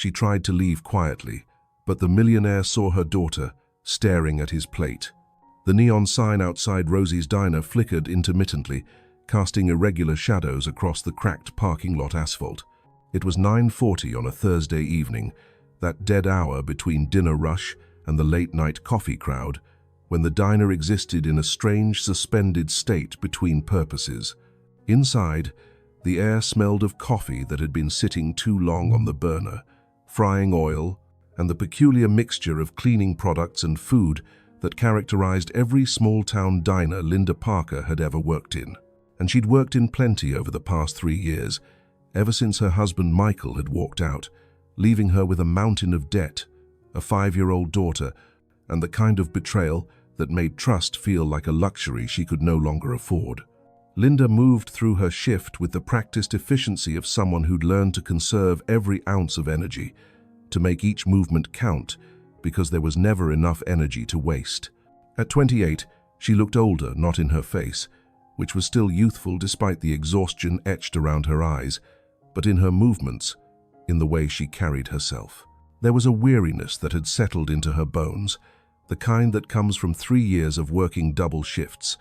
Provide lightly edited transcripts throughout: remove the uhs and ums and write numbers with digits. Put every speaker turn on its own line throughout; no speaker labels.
She tried to leave quietly, but the millionaire saw her daughter staring at his plate. The neon sign outside Rosie's diner flickered intermittently, casting irregular shadows across the cracked parking lot asphalt. It was 9:40 on a Thursday evening, that dead hour between dinner rush and the late-night coffee crowd, when the diner existed in a strange, suspended state between purposes. Inside, the air smelled of coffee that had been sitting too long on the burner, frying oil, and the peculiar mixture of cleaning products and food that characterized every small-town diner Linda Parker had ever worked in. And she'd worked in plenty over the past 3 years, ever since her husband Michael had walked out, leaving her with a mountain of debt, a 5-year-old daughter, and the kind of betrayal that made trust feel like a luxury she could no longer afford. Linda moved through her shift with the practiced efficiency of someone who'd learned to conserve every ounce of energy, to make each movement count, because there was never enough energy to waste. At 28, she looked older, not in her face, which was still youthful despite the exhaustion etched around her eyes, but in her movements, in the way she carried herself. There was a weariness that had settled into her bones, the kind that comes from 3 years of working double shifts,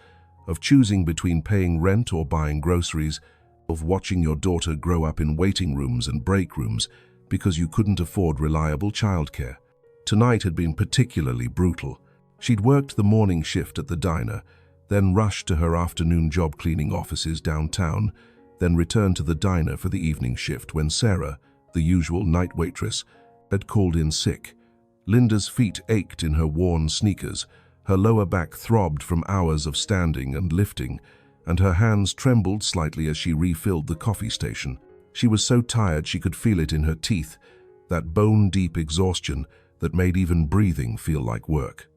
of choosing between paying rent or buying groceries, of watching your daughter grow up in waiting rooms and break rooms because you couldn't afford reliable childcare. Tonight had been particularly brutal. She'd worked the morning shift at the diner, then rushed to her afternoon job cleaning offices downtown, then returned to the diner for the evening shift when Sarah, the usual night waitress, had called in sick. Linda's feet ached in her worn sneakers, her lower back throbbed from hours of standing and lifting, and her hands trembled slightly as she refilled the coffee station. She was so tired she could feel it in her teeth, that bone-deep exhaustion that made even breathing feel like work.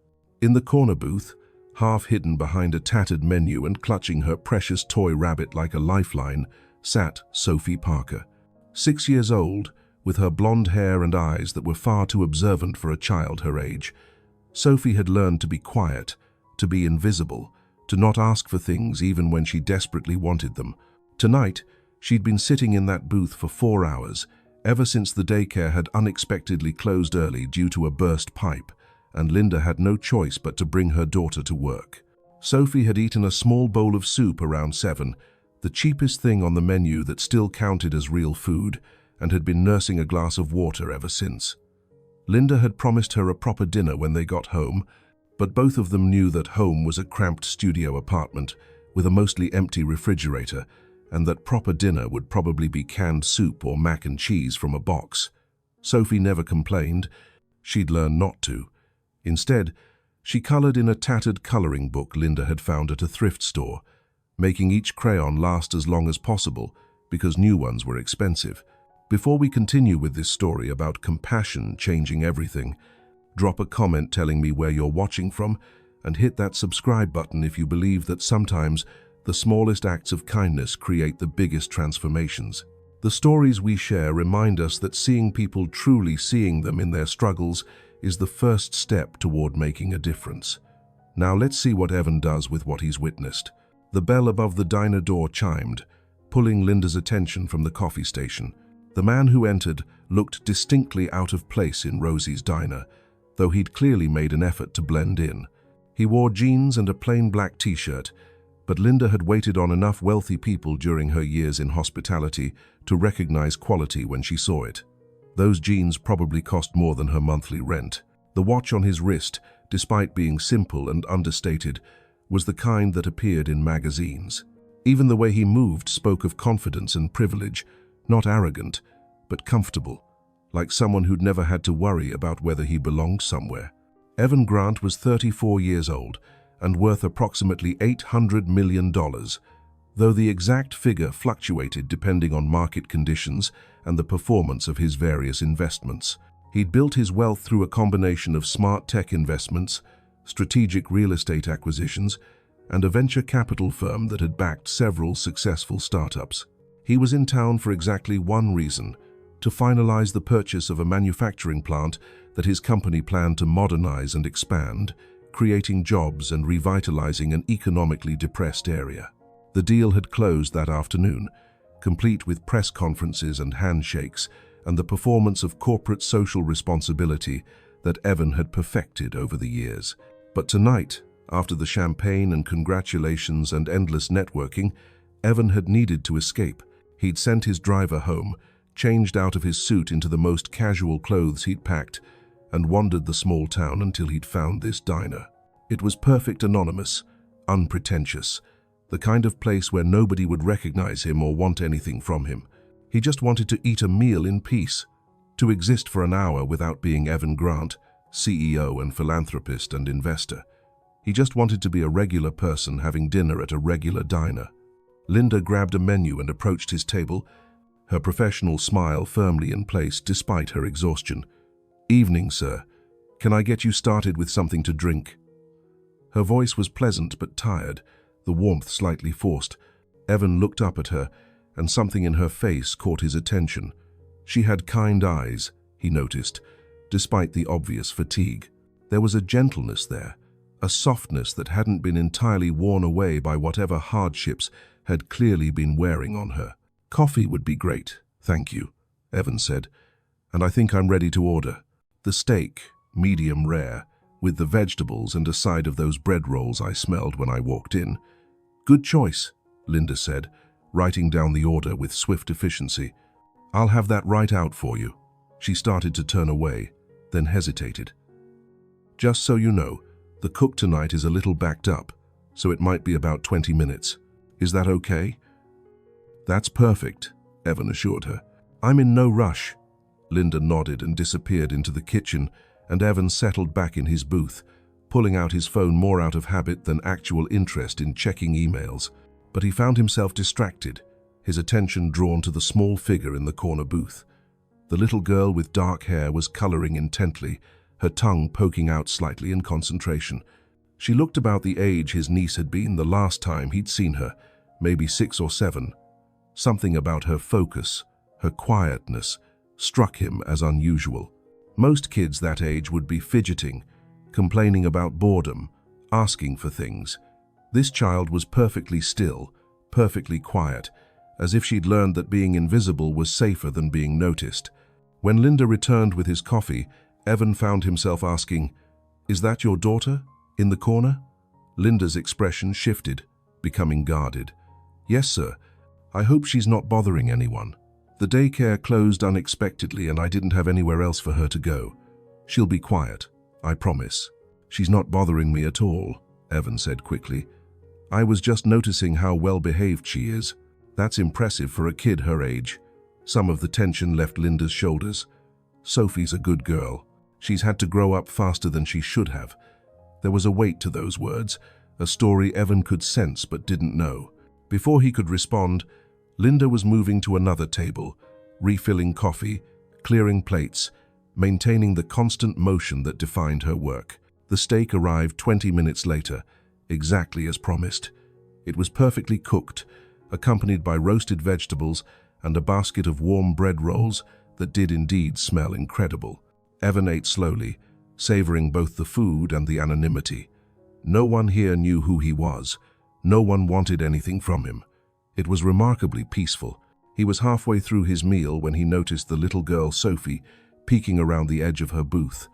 In the corner booth, half hidden behind a tattered menu and clutching her precious toy rabbit like a lifeline, sat Sophie Parker. 6 years old, with her blonde hair and eyes that were far too observant for a child her age. Sophie had learned to be quiet, to be invisible, to not ask for things even when she desperately wanted them. Tonight, she'd been sitting in that booth for 4 hours, ever since the daycare had unexpectedly closed early due to a burst pipe, and Linda had no choice but to bring her daughter to work. Sophie had eaten a small bowl of soup around 7, the cheapest thing on the menu that still counted as real food, and had been nursing a glass of water ever since. Linda had promised her a proper dinner when they got home, but both of them knew that home was a cramped studio apartment with a mostly empty refrigerator, and that proper dinner would probably be canned soup or mac and cheese from a box. Sophie never complained. She'd learned not to. Instead, she colored in a tattered coloring book Linda had found at a thrift store, making each crayon last as long as possible because new ones were expensive. Before we continue with this story about compassion changing everything, drop a comment telling me where you're watching from and hit that subscribe button if you believe that sometimes the smallest acts of kindness create the biggest transformations. The stories we share remind us that seeing people truly seeing them in their struggles is the first step toward making a difference. Now let's see what Evan does with what he's witnessed. The bell above the diner door chimed, pulling Linda's attention from the coffee station. The man who entered looked distinctly out of place in Rosie's diner, though he'd clearly made an effort to blend in. He wore jeans and a plain black t-shirt, but Linda had waited on enough wealthy people during her years in hospitality to recognize quality when she saw it. Those jeans probably cost more than her monthly rent. The watch on his wrist, despite being simple and understated, was the kind that appeared in magazines. Even the way he moved spoke of confidence and privilege, not arrogant, but comfortable, like someone who'd never had to worry about whether he belonged somewhere. Evan Grant was 34 years old and worth approximately $800 million, though the exact figure fluctuated depending on market conditions and the performance of his various investments. He'd built his wealth through a combination of smart tech investments, strategic real estate acquisitions, and a venture capital firm that had backed several successful startups. He was in town for exactly one reason: to finalize the purchase of a manufacturing plant that his company planned to modernize and expand, creating jobs and revitalizing an economically depressed area. The deal had closed that afternoon, complete with press conferences and handshakes, and the performance of corporate social responsibility that Evan had perfected over the years. But tonight, after the champagne and congratulations and endless networking, Evan had needed to escape. He'd sent his driver home, changed out of his suit into the most casual clothes he'd packed, and wandered the small town until he'd found this diner. It was perfect, anonymous, unpretentious, the kind of place where nobody would recognize him or want anything from him. He just wanted to eat a meal in peace, to exist for an hour without being Evan Grant, CEO and philanthropist and investor. He just wanted to be a regular person having dinner at a regular diner. Linda grabbed a menu and approached his table, her professional smile firmly in place despite her exhaustion. "Evening, sir. Can I get you started with something to drink?" Her voice was pleasant but tired, the warmth slightly forced. Evan looked up at her, and something in her face caught his attention. She had kind eyes, he noticed, despite the obvious fatigue. There was a gentleness there, a softness that hadn't been entirely worn away by whatever hardships had clearly been wearing on her. "Coffee would be great, thank you," Evan said, "and I think I'm ready to order. The steak, medium rare, with the vegetables and a side of those bread rolls I smelled when I walked in." "Good choice," Linda said, writing down the order with swift efficiency. "I'll have that right out for you." She started to turn away, then hesitated. "Just so you know, the cook tonight is a little backed up, so it might be about 20 minutes. Is that okay?" "That's perfect," Evan assured her. "I'm in no rush." Linda nodded and disappeared into the kitchen, and Evan settled back in his booth, pulling out his phone more out of habit than actual interest in checking emails. But he found himself distracted, his attention drawn to the small figure in the corner booth. The little girl with dark hair was coloring intently, her tongue poking out slightly in concentration. She looked about the age his niece had been the last time he'd seen her, maybe 6 or 7. Something about her focus, her quietness, struck him as unusual. Most kids that age would be fidgeting, complaining about boredom, asking for things. This child was perfectly still, perfectly quiet, as if she'd learned that being invisible was safer than being noticed. When Linda returned with his coffee, Evan found himself asking, "Is that your daughter, in the corner?" Linda's expression shifted, becoming guarded. "Yes, sir. I hope she's not bothering anyone. The daycare closed unexpectedly and I didn't have anywhere else for her to go. She'll be quiet, I promise." "She's not bothering me at all," Evan said quickly. "I was just noticing how well-behaved she is. That's impressive for a kid her age." Some of the tension left Linda's shoulders. "Sophie's a good girl. She's had to grow up faster than she should have." There was a weight to those words, a story Evan could sense but didn't know. Before he could respond, Linda was moving to another table, refilling coffee, clearing plates, maintaining the constant motion that defined her work. The steak arrived 20 minutes later, exactly as promised. It was perfectly cooked, accompanied by roasted vegetables and a basket of warm bread rolls that did indeed smell incredible. Evan ate slowly, savoring both the food and the anonymity. No one here knew who he was. No one wanted anything from him. It was remarkably peaceful. He was halfway through his meal when he noticed the little girl Sophie peeking around the edge of her booth,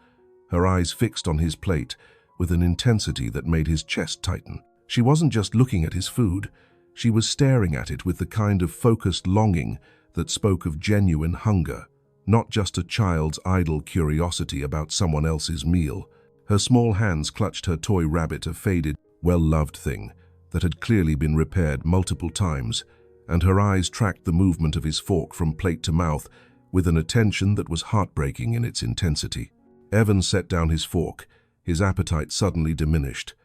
her eyes fixed on his plate with an intensity that made his chest tighten. She wasn't just looking at his food, she was staring at it with the kind of focused longing that spoke of genuine hunger, not just a child's idle curiosity about someone else's meal. Her small hands clutched her toy rabbit, a faded, well-loved thing that had clearly been repaired multiple times, and her eyes tracked the movement of his fork from plate to mouth with an attention that was heartbreaking in its intensity. Evan set down his fork, his appetite suddenly diminished.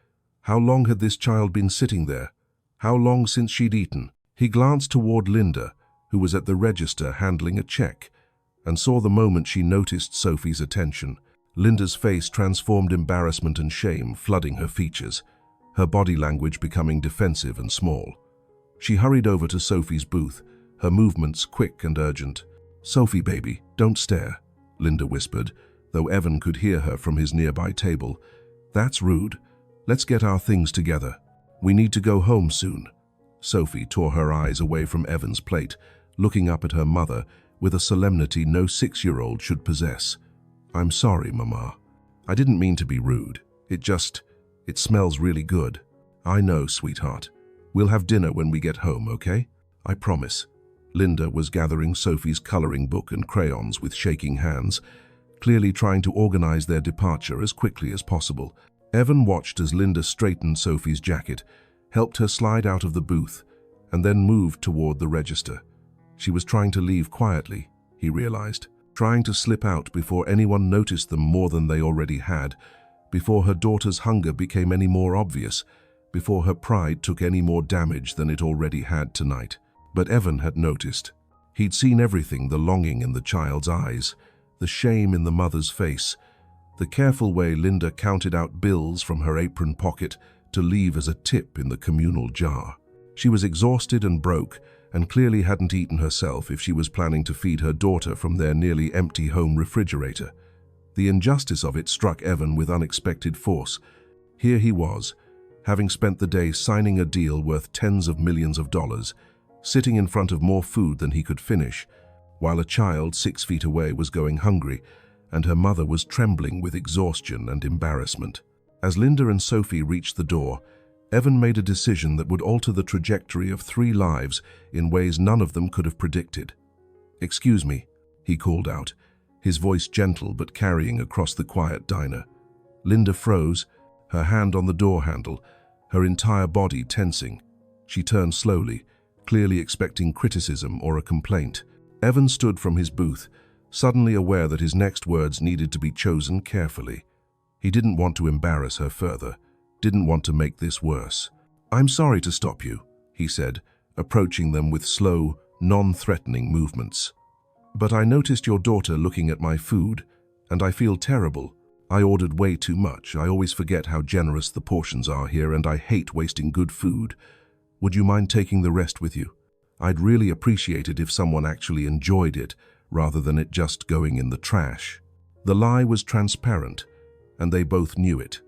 How long had this child been sitting there? How long since she'd eaten? He glanced toward Linda, who was at the register handling a check, and saw the moment she noticed Sophie's attention. Linda's face transformed embarrassment and shame, flooding her features, her body language becoming defensive and small. She hurried over to Sophie's booth, her movements quick and urgent. "Sophie, baby, don't stare," Linda whispered, though Evan could hear her from his nearby table. "That's rude. Let's get our things together. We need to go home soon." Sophie tore her eyes away from Evan's plate, looking up at her mother with a solemnity no 6-year-old should possess. "I'm sorry, Mama. I didn't mean to be rude. It smells really good." "I know, sweetheart. We'll have dinner when we get home, okay? I promise." Linda was gathering Sophie's coloring book and crayons with shaking hands, clearly trying to organize their departure as quickly as possible. Evan watched as Linda straightened Sophie's jacket, helped her slide out of the booth, and then moved toward the register. She was trying to leave quietly, he realized, trying to slip out before anyone noticed them more than they already had, before her daughter's hunger became any more obvious, before her pride took any more damage than it already had tonight. But Evan had noticed. He'd seen everything, the longing in the child's eyes, the shame in the mother's face, the careful way Linda counted out bills from her apron pocket to leave as a tip in the communal jar. She was exhausted and broke, and clearly hadn't eaten herself if she was planning to feed her daughter from their nearly empty home refrigerator. The injustice of it struck Evan with unexpected force. Here he was, having spent the day signing a deal worth tens of millions of dollars, sitting in front of more food than he could finish, while a child 6 feet away was going hungry, and her mother was trembling with exhaustion and embarrassment. As Linda and Sophie reached the door, Evan made a decision that would alter the trajectory of 3 lives in ways none of them could have predicted. "Excuse me," he called out, his voice gentle but carrying across the quiet diner. Linda froze, her hand on the door handle, her entire body tensing. She turned slowly, clearly expecting criticism or a complaint. Evan stood from his booth, suddenly aware that his next words needed to be chosen carefully. He didn't want to embarrass her further, didn't want to make this worse. "I'm sorry to stop you," he said, approaching them with slow, non-threatening movements. "But I noticed your daughter looking at my food, and I feel terrible. I ordered way too much. I always forget how generous the portions are here, and I hate wasting good food. Would you mind taking the rest with you? I'd really appreciate it if someone actually enjoyed it, rather than it just going in the trash." The lie was transparent, and they both knew it.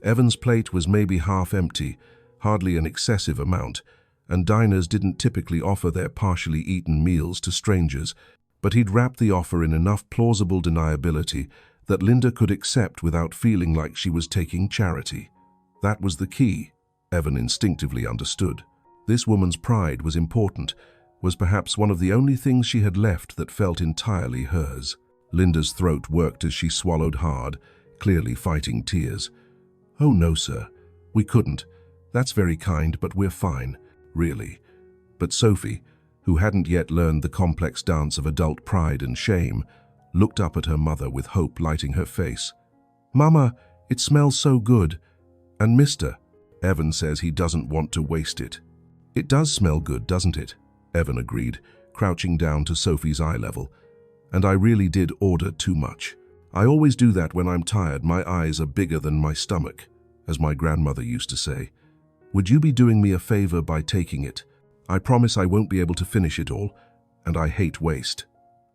Evan's plate was maybe half empty, hardly an excessive amount, and diners didn't typically offer their partially eaten meals to strangers, but he'd wrapped the offer in enough plausible deniability that Linda could accept without feeling like she was taking charity. That was the key, Evan instinctively understood. This woman's pride was important, was perhaps one of the only things she had left that felt entirely hers. Linda's throat worked as she swallowed hard, clearly fighting tears. "Oh no, sir. We couldn't. That's very kind, but we're fine, really." But Sophie, who hadn't yet learned the complex dance of adult pride and shame, looked up at her mother with hope lighting her face. "Mama, it smells so good. And Mr. Evan says he doesn't want to waste it." "It does smell good, doesn't it?" Evan agreed, crouching down to Sophie's eye level. "And I really did order too much. I always do that when I'm tired. My eyes are bigger than my stomach, as my grandmother used to say. Would you be doing me a favor by taking it? I promise I won't be able to finish it all, and I hate waste."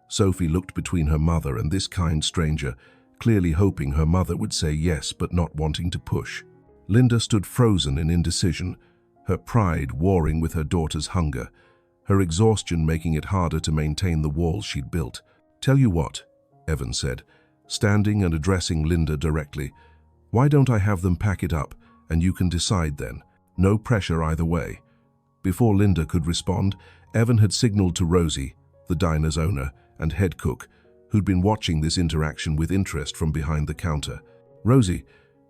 Sophie looked between her mother and this kind stranger, clearly hoping her mother would say yes but not wanting to push. Linda stood frozen in indecision, her pride warring with her daughter's hunger, her exhaustion making it harder to maintain the walls she'd built. "Tell you what," Evan said, standing and addressing Linda directly. "Why don't I have them pack it up, and you can decide then. No pressure either way." Before Linda could respond, Evan had signaled to Rosie, the diner's owner and head cook, who'd been watching this interaction with interest from behind the counter. "Rosie,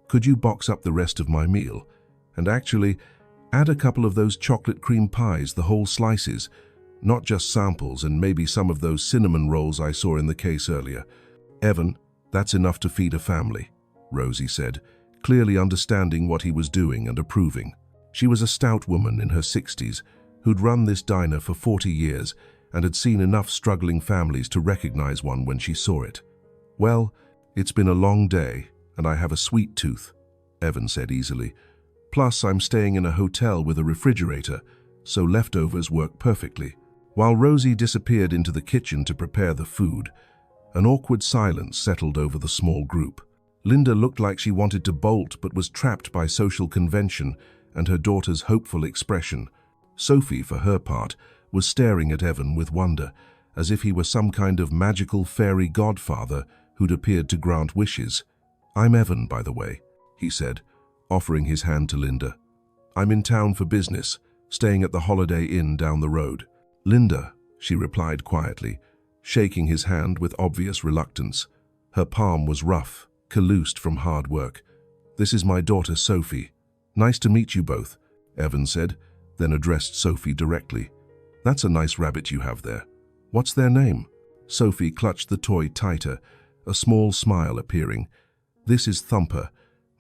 could you box up the rest of my meal? And actually, add a couple of those chocolate cream pies, the whole slices, not just samples, and maybe some of those cinnamon rolls I saw in the case earlier." "Evan, that's enough to feed a family," Rosie said, clearly understanding what he was doing and approving. She was a stout woman in her 60s who'd run this diner for 40 years and had seen enough struggling families to recognize one when she saw it. "Well, it's been a long day, and I have a sweet tooth," Evan said easily. "Plus, I'm staying in a hotel with a refrigerator, so leftovers work perfectly." While Rosie disappeared into the kitchen to prepare the food, an awkward silence settled over the small group. Linda looked like she wanted to bolt but was trapped by social convention and her daughter's hopeful expression. Sophie, for her part, was staring at Evan with wonder, as if he were some kind of magical fairy godfather who'd appeared to grant wishes. "I'm Evan, by the way," he said, offering his hand to Linda. "I'm in town for business, staying at the Holiday Inn down the road." "Linda," she replied quietly, shaking his hand with obvious reluctance. Her palm was rough, calloused from hard work. "This is my daughter, Sophie." "Nice to meet you both," Evan said, then addressed Sophie directly. "That's a nice rabbit you have there. What's their name?" Sophie clutched the toy tighter, a small smile appearing. "This is Thumper.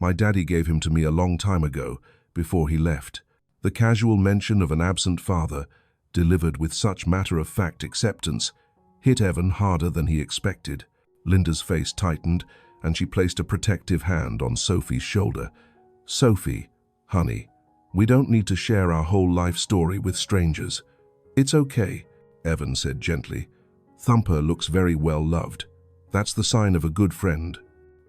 My daddy gave him to me a long time ago, before he left." The casual mention of an absent father, delivered with such matter-of-fact acceptance, hit Evan harder than he expected. Linda's face tightened, and she placed a protective hand on Sophie's shoulder. "Sophie, honey, we don't need to share our whole life story with strangers." "It's okay," Evan said gently. "Thumper looks very well loved. That's the sign of a good friend."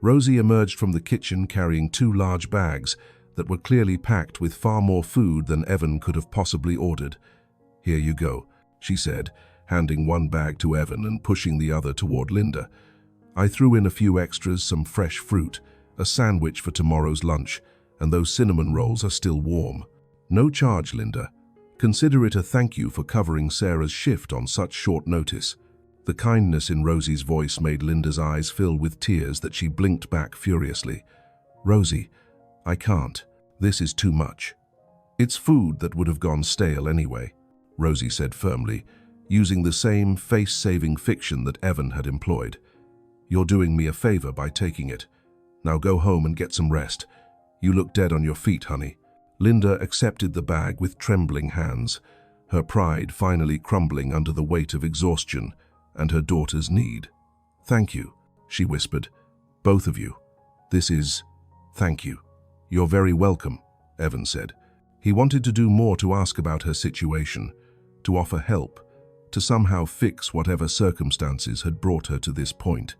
Rosie emerged from the kitchen carrying 2 large bags that were clearly packed with far more food than Evan could have possibly ordered. "Here you go," she said, handing one bag to Evan and pushing the other toward Linda. "I threw in a few extras, some fresh fruit, a sandwich for tomorrow's lunch, and those cinnamon rolls are still warm." "No charge, Linda. Consider it a thank you for covering Sarah's shift on such short notice." The kindness in Rosie's voice made Linda's eyes fill with tears that she blinked back furiously. "Rosie, I can't. This is too much." "It's food that would have gone stale anyway," Rosie said firmly, using the same face-saving fiction that Evan had employed. "You're doing me a favor by taking it. Now go home and get some rest. You look dead on your feet, honey." Linda accepted the bag with trembling hands, her pride finally crumbling under the weight of exhaustion and her daughter's need. "Thank you," she whispered. "Both of you. Thank you." "You're very welcome," Evan said. He wanted to do more to ask about her situation, to offer help, to somehow fix whatever circumstances had brought her to this point.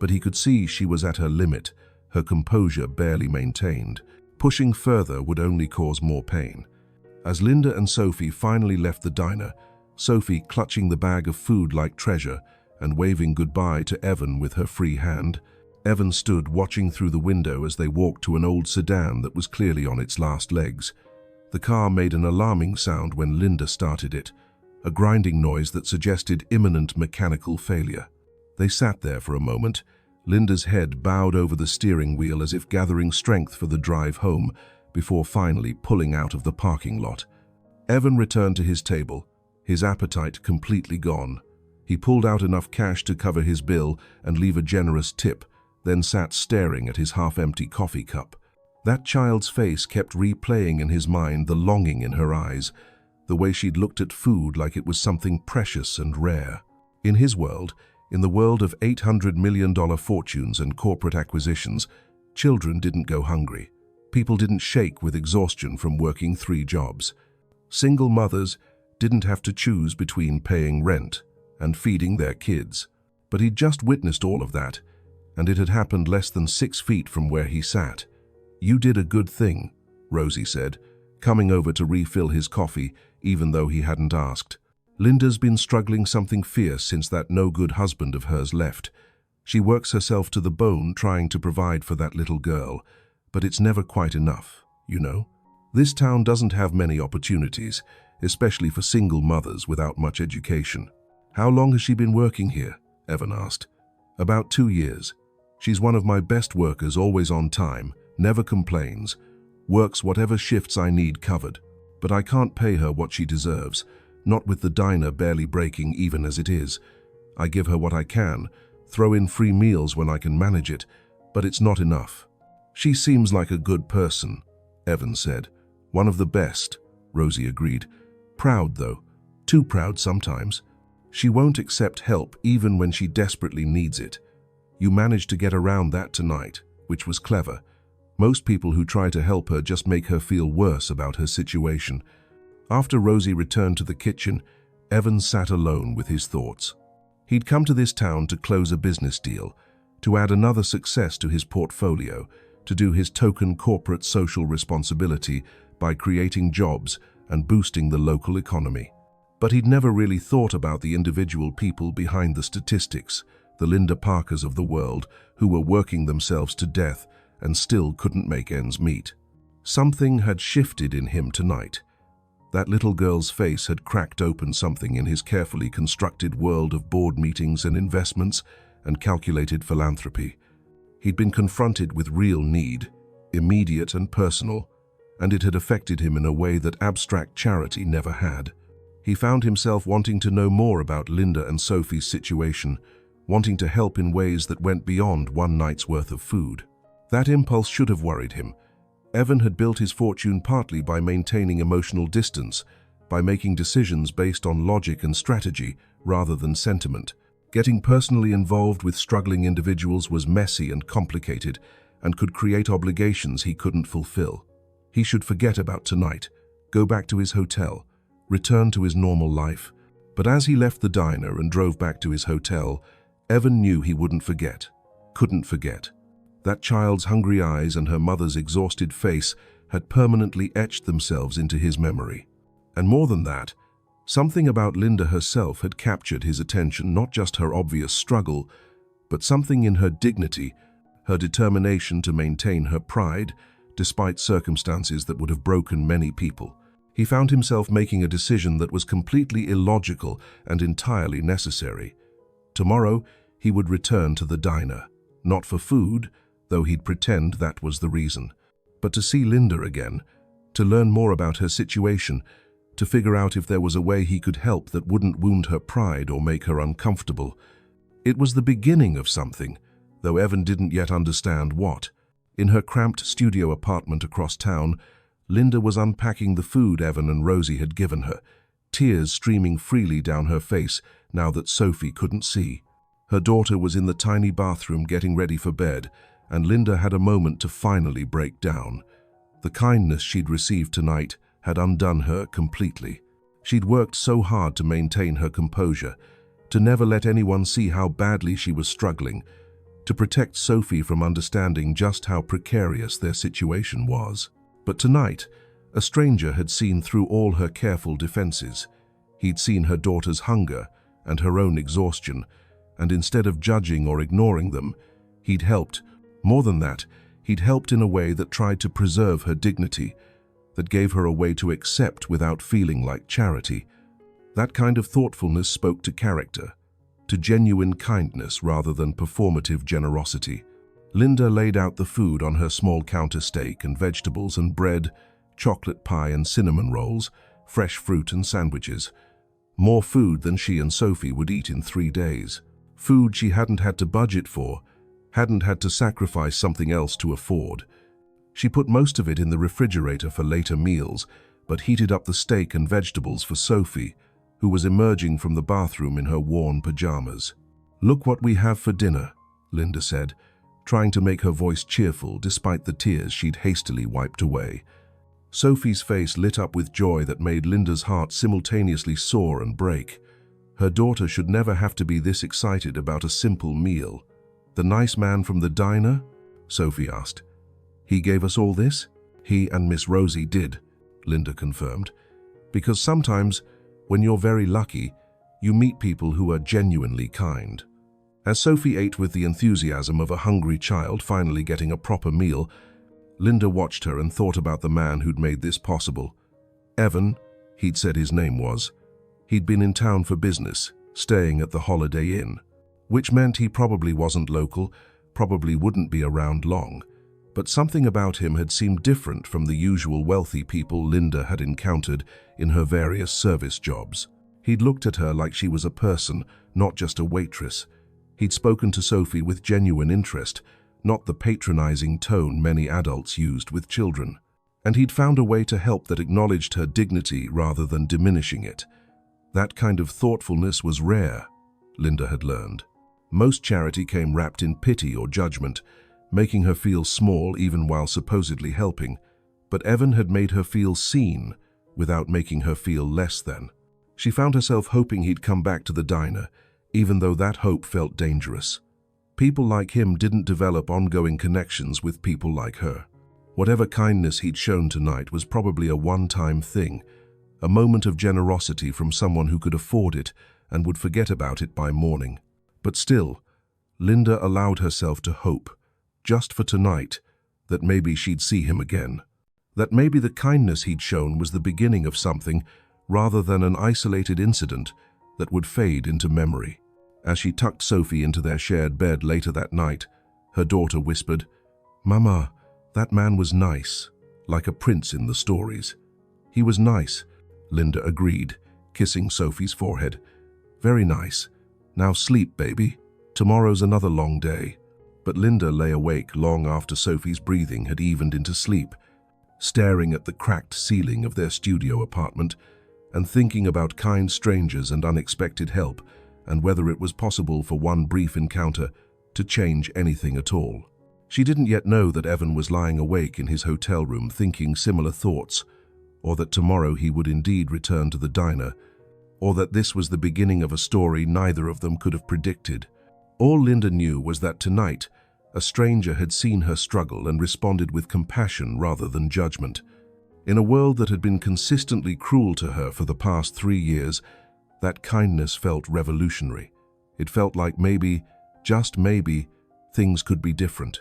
But he could see she was at her limit, her composure barely maintained. Pushing further would only cause more pain. As Linda and Sophie finally left the diner, Sophie clutching the bag of food like treasure and waving goodbye to Evan with her free hand, Evan stood watching through the window as they walked to an old sedan that was clearly on its last legs. The car made an alarming sound when Linda started it, a grinding noise that suggested imminent mechanical failure. They sat there for a moment, Linda's head bowed over the steering wheel as if gathering strength for the drive home, before finally pulling out of the parking lot. Evan returned to his table, his appetite completely gone. He pulled out enough cash to cover his bill and leave a generous tip, then sat staring at his half-empty coffee cup. That child's face kept replaying in his mind the longing in her eyes, the way she'd looked at food like it was something precious and rare. In his world, in the world of $800 million fortunes and corporate acquisitions, children didn't go hungry. People didn't shake with exhaustion from working 3 jobs. Single mothers didn't have to choose between paying rent and feeding their kids. But he'd just witnessed all of that, and it had happened less than 6 feet from where he sat. "You did a good thing," Rosie said, coming over to refill his coffee even though he hadn't asked. "Linda's been struggling something fierce since that no-good husband of hers left. She works herself to the bone trying to provide for that little girl, but it's never quite enough, you know? This town doesn't have many opportunities, especially for single mothers without much education." "How long has she been working here?" Evan asked. "About 2 years. She's one of my best workers, always on time, never complains, works whatever shifts I need covered. But I can't pay her what she deserves, not with the diner barely breaking even as it is. I give her what I can, throw in free meals when I can manage it, but it's not enough." "She seems like a good person," Evan said. "One of the best," Rosie agreed. "Proud, though. Too proud sometimes. She won't accept help even when she desperately needs it. You managed to get around that tonight, which was clever. Most people who try to help her just make her feel worse about her situation." After Rosie returned to the kitchen, Evan sat alone with his thoughts. He'd come to this town to close a business deal, to add another success to his portfolio, to do his token corporate social responsibility by creating jobs and boosting the local economy. But he'd never really thought about the individual people behind the statistics, the Linda Parkers of the world, who were working themselves to death and still couldn't make ends meet. Something had shifted in him tonight. That little girl's face had cracked open something in his carefully constructed world of board meetings and investments and calculated philanthropy. He'd been confronted with real need, immediate and personal, and it had affected him in a way that abstract charity never had. He found himself wanting to know more about Linda and Sophie's situation, wanting to help in ways that went beyond one night's worth of food. That impulse should have worried him. Evan had built his fortune partly by maintaining emotional distance, by making decisions based on logic and strategy rather than sentiment. Getting personally involved with struggling individuals was messy and complicated and could create obligations he couldn't fulfill. He should forget about tonight, go back to his hotel, return to his normal life. But as he left the diner and drove back to his hotel, Evan knew he wouldn't forget, couldn't forget. That child's hungry eyes and her mother's exhausted face had permanently etched themselves into his memory. And more than that, something about Linda herself had captured his attention, not just her obvious struggle, but something in her dignity, her determination to maintain her pride, despite circumstances that would have broken many people. He found himself making a decision that was completely illogical and entirely necessary. Tomorrow, he would return to the diner, not for food, though he'd pretend that was the reason, but to see Linda again, to learn more about her situation, to figure out if there was a way he could help that wouldn't wound her pride or make her uncomfortable. It was the beginning of something, though Evan didn't yet understand what. In her cramped studio apartment across town, Linda was unpacking the food Evan and Rosie had given her, tears streaming freely down her face now that Sophie couldn't see. Her daughter was in the tiny bathroom getting ready for bed, and Linda had a moment to finally break down. The kindness she'd received tonight had undone her completely. She'd worked so hard to maintain her composure, to never let anyone see how badly she was struggling, to protect Sophie from understanding just how precarious their situation was. But tonight, a stranger had seen through all her careful defenses. He'd seen her daughter's hunger and her own exhaustion, and instead of judging or ignoring them, he'd helped. More than that, he'd helped in a way that tried to preserve her dignity, that gave her a way to accept without feeling like charity. That kind of thoughtfulness spoke to character, to genuine kindness rather than performative generosity. Linda laid out the food on her small counter, steak and vegetables and bread, chocolate pie and cinnamon rolls, fresh fruit and sandwiches. More food than she and Sophie would eat in 3 days. Food she hadn't had to budget for, hadn't had to sacrifice something else to afford. She put most of it in the refrigerator for later meals, but heated up the steak and vegetables for Sophie, who was emerging from the bathroom in her worn pajamas. "Look what we have for dinner," Linda said, trying to make her voice cheerful despite the tears she'd hastily wiped away. Sophie's face lit up with joy that made Linda's heart simultaneously soar and break. Her daughter should never have to be this excited about a simple meal. "The nice man from the diner?" Sophie asked. "He gave us all this?" "He and Miss Rosie did," Linda confirmed. "Because sometimes, when you're very lucky, you meet people who are genuinely kind." As Sophie ate with the enthusiasm of a hungry child finally getting a proper meal, Linda watched her and thought about the man who'd made this possible. Evan, he'd said his name was. He'd been in town for business, staying at the Holiday Inn, which meant he probably wasn't local, probably wouldn't be around long. But something about him had seemed different from the usual wealthy people Linda had encountered in her various service jobs. He'd looked at her like she was a person, not just a waitress. He'd spoken to Sophie with genuine interest, not the patronizing tone many adults used with children. And he'd found a way to help that acknowledged her dignity rather than diminishing it. That kind of thoughtfulness was rare, Linda had learned. Most charity came wrapped in pity or judgment, making her feel small even while supposedly helping. But Evan had made her feel seen without making her feel less than. She found herself hoping he'd come back to the diner, even though that hope felt dangerous. People like him didn't develop ongoing connections with people like her. Whatever kindness he'd shown tonight was probably a one-time thing, a moment of generosity from someone who could afford it and would forget about it by morning. But still, Linda allowed herself to hope, just for tonight, that maybe she'd see him again. That maybe the kindness he'd shown was the beginning of something rather than an isolated incident that would fade into memory. As she tucked Sophie into their shared bed later that night, her daughter whispered, "Mama, that man was nice, like a prince in the stories." "He was nice," Linda agreed, kissing Sophie's forehead. "Very nice. Now sleep, baby. Tomorrow's another long day." But Linda lay awake long after Sophie's breathing had evened into sleep, staring at the cracked ceiling of their studio apartment and thinking about kind strangers and unexpected help and whether it was possible for one brief encounter to change anything at all. She didn't yet know that Evan was lying awake in his hotel room thinking similar thoughts, or that tomorrow he would indeed return to the diner, or that this was the beginning of a story neither of them could have predicted. All Linda knew was that tonight, a stranger had seen her struggle and responded with compassion rather than judgment. In a world that had been consistently cruel to her for the past 3 years, that kindness felt revolutionary. It felt like maybe, just maybe, things could be different.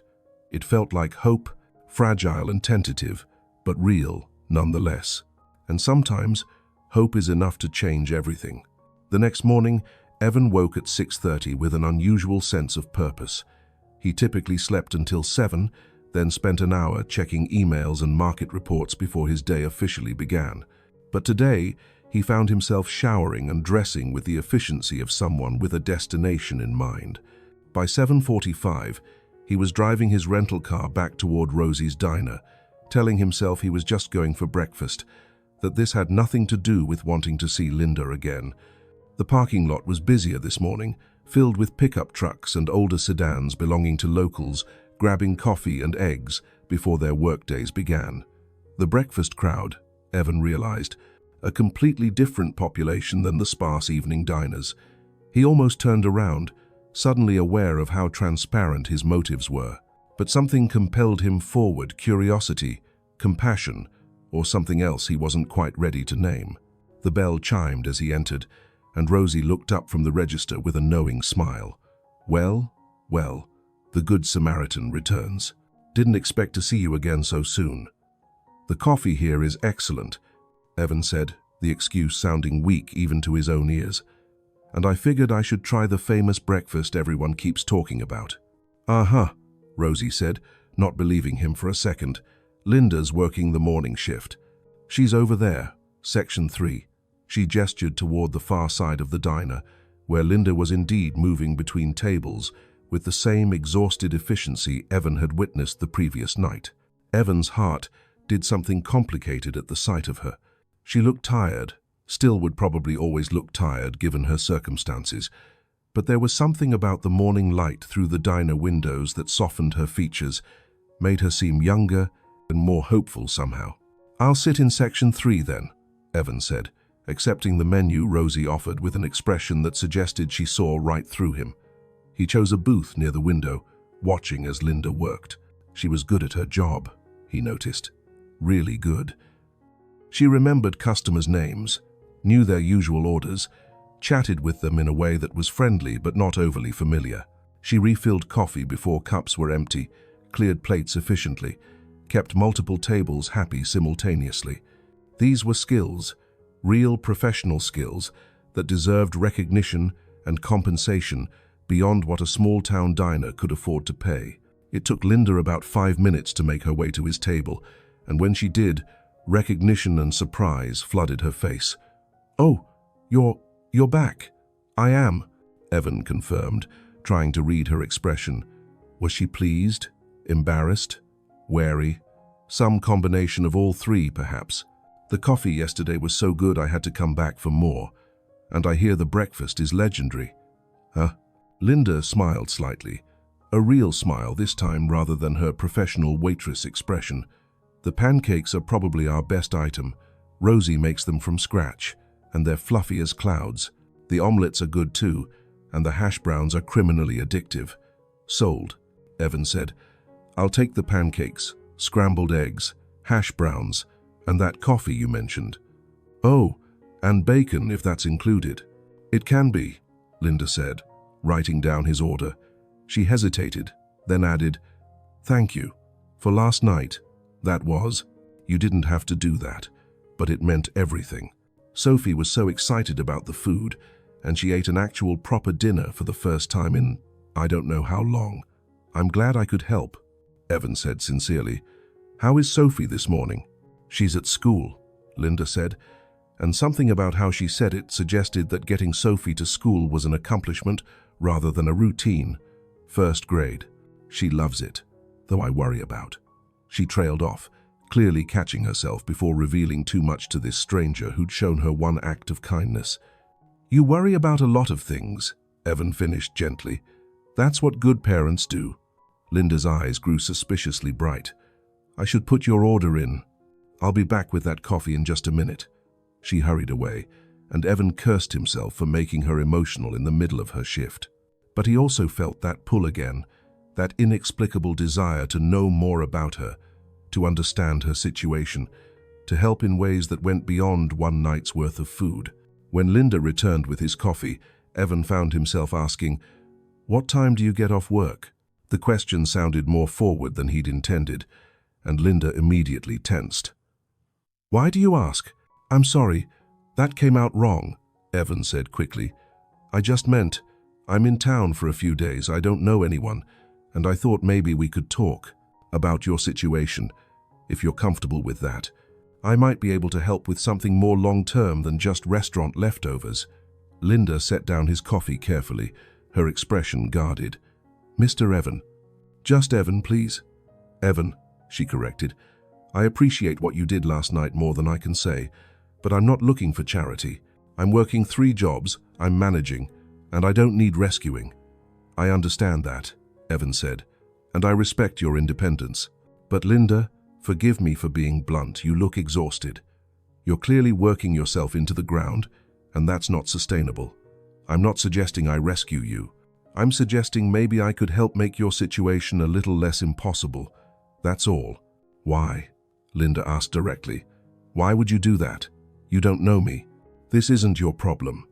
It felt like hope, fragile and tentative, but real nonetheless. And sometimes, hope is enough to change everything. The next morning, Evan woke at 6:30 with an unusual sense of purpose. He typically slept until 7, then spent an hour checking emails and market reports before his day officially began. But today, he found himself showering and dressing with the efficiency of someone with a destination in mind. By 7:45, he was driving his rental car back toward Rosie's diner, telling himself he was just going for breakfast, that this had nothing to do with wanting to see Linda again. The parking lot was busier this morning, filled with pickup trucks and older sedans belonging to locals grabbing coffee and eggs before their workdays began. The breakfast crowd, Evan realized, a completely different population than the sparse evening diners. He almost turned around, suddenly aware of how transparent his motives were. But something compelled him forward: curiosity, compassion, or something else he wasn't quite ready to name. The bell chimed as he entered, and Rosie looked up from the register with a knowing smile. "Well, well, the Good Samaritan returns. Didn't expect to see you again so soon." "The coffee here is excellent," Evan said, the excuse sounding weak even to his own ears. "And I figured I should try the famous breakfast everyone keeps talking about." "Uh-huh," Rosie said, not believing him for a second. "Linda's working the morning shift. She's over there, section 3. She gestured toward the far side of the diner, where Linda was indeed moving between tables with the same exhausted efficiency Evan had witnessed the previous night. Evan's heart did something complicated at the sight of her. She looked tired, still would probably always look tired given her circumstances, but there was something about the morning light through the diner windows that softened her features, made her seem younger and more hopeful somehow. "I'll sit in section 3 then," Evan said, accepting the menu Rosie offered with an expression that suggested she saw right through him. He chose a booth near the window, watching as Linda worked. She was good at her job, he noticed. Really good. She remembered customers' names, knew their usual orders, chatted with them in a way that was friendly but not overly familiar. She refilled coffee before cups were empty, cleared plates efficiently, kept multiple tables happy simultaneously. These were skills, real professional skills, that deserved recognition and compensation beyond what a small-town diner could afford to pay. It took Linda about 5 minutes to make her way to his table, and when she did, recognition and surprise flooded her face. "Oh, you're back." "I am," Evan confirmed, trying to read her expression. Was she pleased, embarrassed, wary? Some combination of all three, perhaps. "The coffee yesterday was so good I had to come back for more. And I hear the breakfast is legendary." "Huh?" Linda smiled slightly, a real smile this time rather than her professional waitress expression. "The pancakes are probably our best item. Rosie makes them from scratch, and they're fluffy as clouds. The omelets are good too, and the hash browns are criminally addictive." "Sold," Evan said. "I'll take the pancakes, scrambled eggs, hash browns, and that coffee you mentioned." Oh, and bacon if that's included. It can be, Linda said, writing down his order. She hesitated, then added, "Thank you. For last night, that was. You didn't have to do that, but it meant everything." Sophie was so excited about the food, and she ate an actual proper dinner for the first time in I don't know how long. "I'm glad I could help," Evan said sincerely. "How is Sophie this morning?" "She's at school," Linda said, and something about how she said it suggested that getting Sophie to school was an accomplishment rather than a routine. "First grade. She loves it, though I worry about." She trailed off, clearly catching herself before revealing too much to this stranger who'd shown her one act of kindness. "You worry about a lot of things," Evan finished gently. "That's what good parents do." Linda's eyes grew suspiciously bright. "I should put your order in. I'll be back with that coffee in just a minute." She hurried away, and Evan cursed himself for making her emotional in the middle of her shift. But he also felt that pull again, that inexplicable desire to know more about her, to understand her situation, to help in ways that went beyond one night's worth of food. When Linda returned with his coffee, Evan found himself asking, "What time do you get off work?" The question sounded more forward than he'd intended, and Linda immediately tensed. "Why do you ask?" "I'm sorry, that came out wrong," Evan said quickly. "I just meant, I'm in town for a few days, I don't know anyone, and I thought maybe we could talk about your situation, if you're comfortable with that. I might be able to help with something more long-term than just restaurant leftovers." Linda set down his coffee carefully, her expression guarded. "Mr. Evan." "Just Evan, please." "Evan," she corrected. "I appreciate what you did last night more than I can say, but I'm not looking for charity. I'm working 3 jobs, I'm managing, and I don't need rescuing." "I understand that," Evan said, "and I respect your independence. But Linda, forgive me for being blunt, you look exhausted. You're clearly working yourself into the ground, and that's not sustainable. I'm not suggesting I rescue you. I'm suggesting maybe I could help make your situation a little less impossible. That's all." "Why?" Linda asked directly. "Why would you do that? You don't know me. This isn't your problem."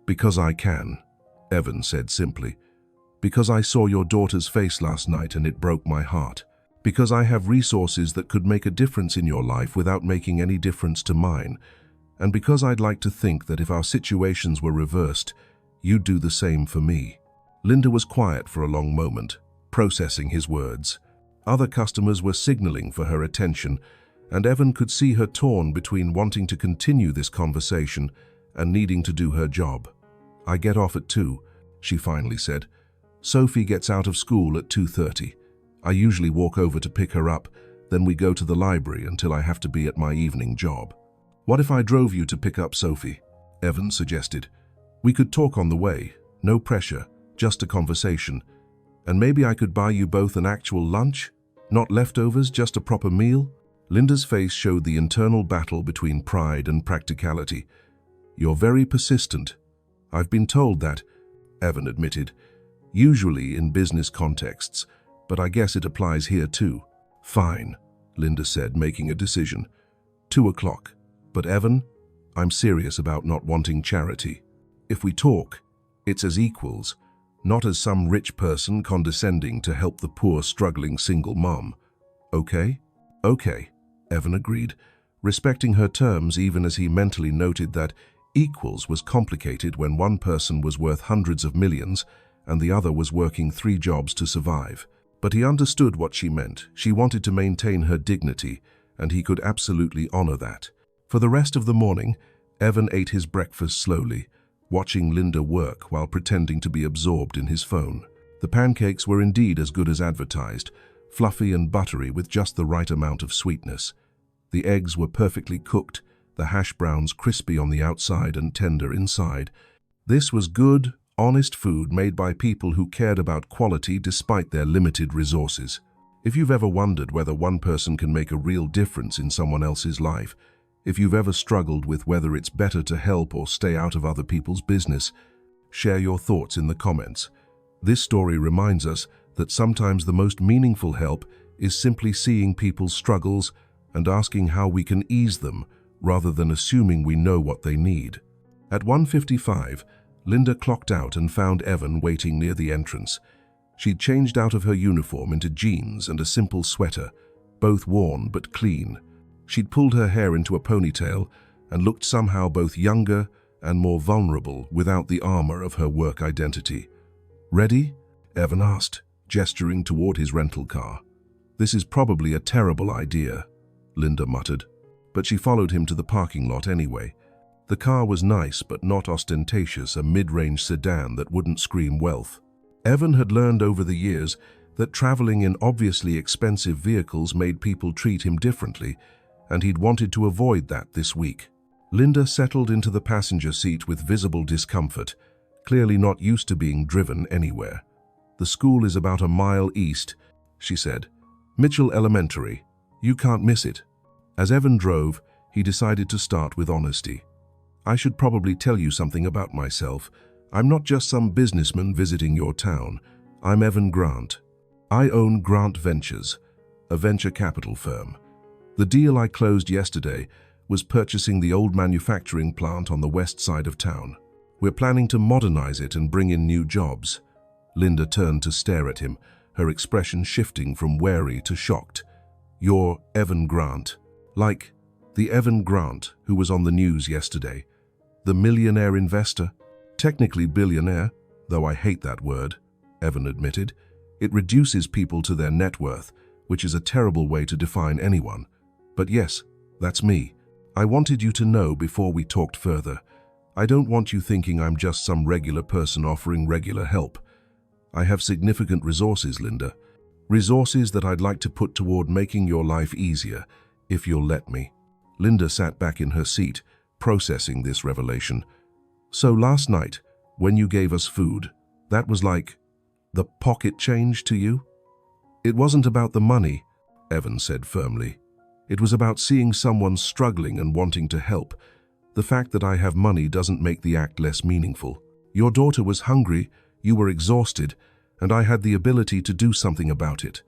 "Because I can," Evan said simply. "Because I saw your daughter's face last night and it broke my heart. Because I have resources that could make a difference in your life without making any difference to mine. And because I'd like to think that if our situations were reversed, you'd do the same for me." Linda was quiet for a long moment, processing his words. Other customers were signaling for her attention, and Evan could see her torn between wanting to continue this conversation and needing to do her job. "I get off at 2, she finally said. "Sophie gets out of school at 2:30. I usually walk over to pick her up, then we go to the library until I have to be at my evening job." "What if I drove you to pick up Sophie?" Evan suggested. "We could talk on the way, no pressure, just a conversation. And maybe I could buy you both an actual lunch? Not leftovers, just a proper meal?" Linda's face showed the internal battle between pride and practicality. "You're very persistent." "I've been told that," Evan admitted. "Usually in business contexts, but I guess it applies here too." "Fine," Linda said, making a decision. 2 o'clock. "But Evan, I'm serious about not wanting charity. If we talk, it's as equals, not as some rich person condescending to help the poor, struggling single mom. Okay?" "Okay," Evan agreed, respecting her terms even as he mentally noted that equals was complicated when one person was worth hundreds of millions and the other was working 3 jobs to survive. But he understood what she meant. She wanted to maintain her dignity, and he could absolutely honor that. For the rest of the morning, Evan ate his breakfast slowly, watching Linda work while pretending to be absorbed in his phone. The pancakes were indeed as good as advertised, fluffy and buttery with just the right amount of sweetness. The eggs were perfectly cooked, the hash browns crispy on the outside and tender inside. This was good, honest food made by people who cared about quality despite their limited resources. If you've ever wondered whether one person can make a real difference in someone else's life, if you've ever struggled with whether it's better to help or stay out of other people's business, share your thoughts in the comments. This story reminds us that sometimes the most meaningful help is simply seeing people's struggles and asking how we can ease them rather than assuming we know what they need. At 1:55, Linda clocked out and found Evan waiting near the entrance. She'd changed out of her uniform into jeans and a simple sweater, both worn but clean. She'd pulled her hair into a ponytail and looked somehow both younger and more vulnerable without the armor of her work identity. "Ready?" Evan asked, gesturing toward his rental car. "This is probably a terrible idea," Linda muttered, but she followed him to the parking lot anyway. The car was nice but not ostentatious, a mid-range sedan that wouldn't scream wealth. Evan had learned over the years that traveling in obviously expensive vehicles made people treat him differently, and he'd wanted to avoid that this week. Linda settled into the passenger seat with visible discomfort, clearly not used to being driven anywhere. "The school is about a mile east," she said. "Mitchell Elementary. You can't miss it." As Evan drove, he decided to start with honesty. "I should probably tell you something about myself. I'm not just some businessman visiting your town. I'm Evan Grant. I own Grant Ventures, a venture capital firm. The deal I closed yesterday was purchasing the old manufacturing plant on the west side of town. We're planning to modernize it and bring in new jobs." Linda turned to stare at him, her expression shifting from wary to shocked. "You're Evan Grant. Like the Evan Grant who was on the news yesterday. The millionaire investor? Technically billionaire, though I hate that word," Evan admitted. "It reduces people to their net worth, which is a terrible way to define anyone. But yes, that's me. I wanted you to know before we talked further. I don't want you thinking I'm just some regular person offering regular help. I have significant resources, Linda. Resources that I'd like to put toward making your life easier, if you'll let me." Linda sat back in her seat, processing this revelation. "So last night, when you gave us food, that was like the pocket change to you?" "It wasn't about the money," Evan said firmly. "It was about seeing someone struggling and wanting to help. The fact that I have money doesn't make the act less meaningful. Your daughter was hungry, you were exhausted, and I had the ability to do something about it.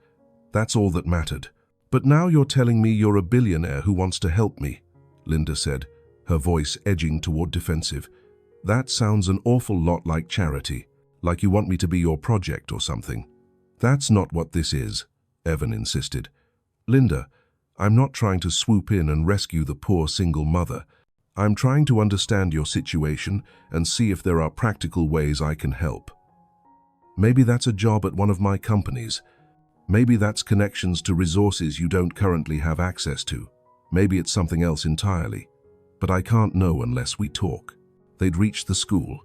That's all that mattered. But now you're telling me you're a billionaire who wants to help me," Linda said, her voice edging toward defensive. "That sounds an awful lot like charity, like you want me to be your project or something." "That's not what this is," Evan insisted. "Linda, I'm not trying to swoop in and rescue the poor single mother. I'm trying to understand your situation and see if there are practical ways I can help. Maybe that's a job at one of my companies. Maybe that's connections to resources you don't currently have access to. Maybe it's something else entirely. But I can't know unless we talk." They'd reached the school,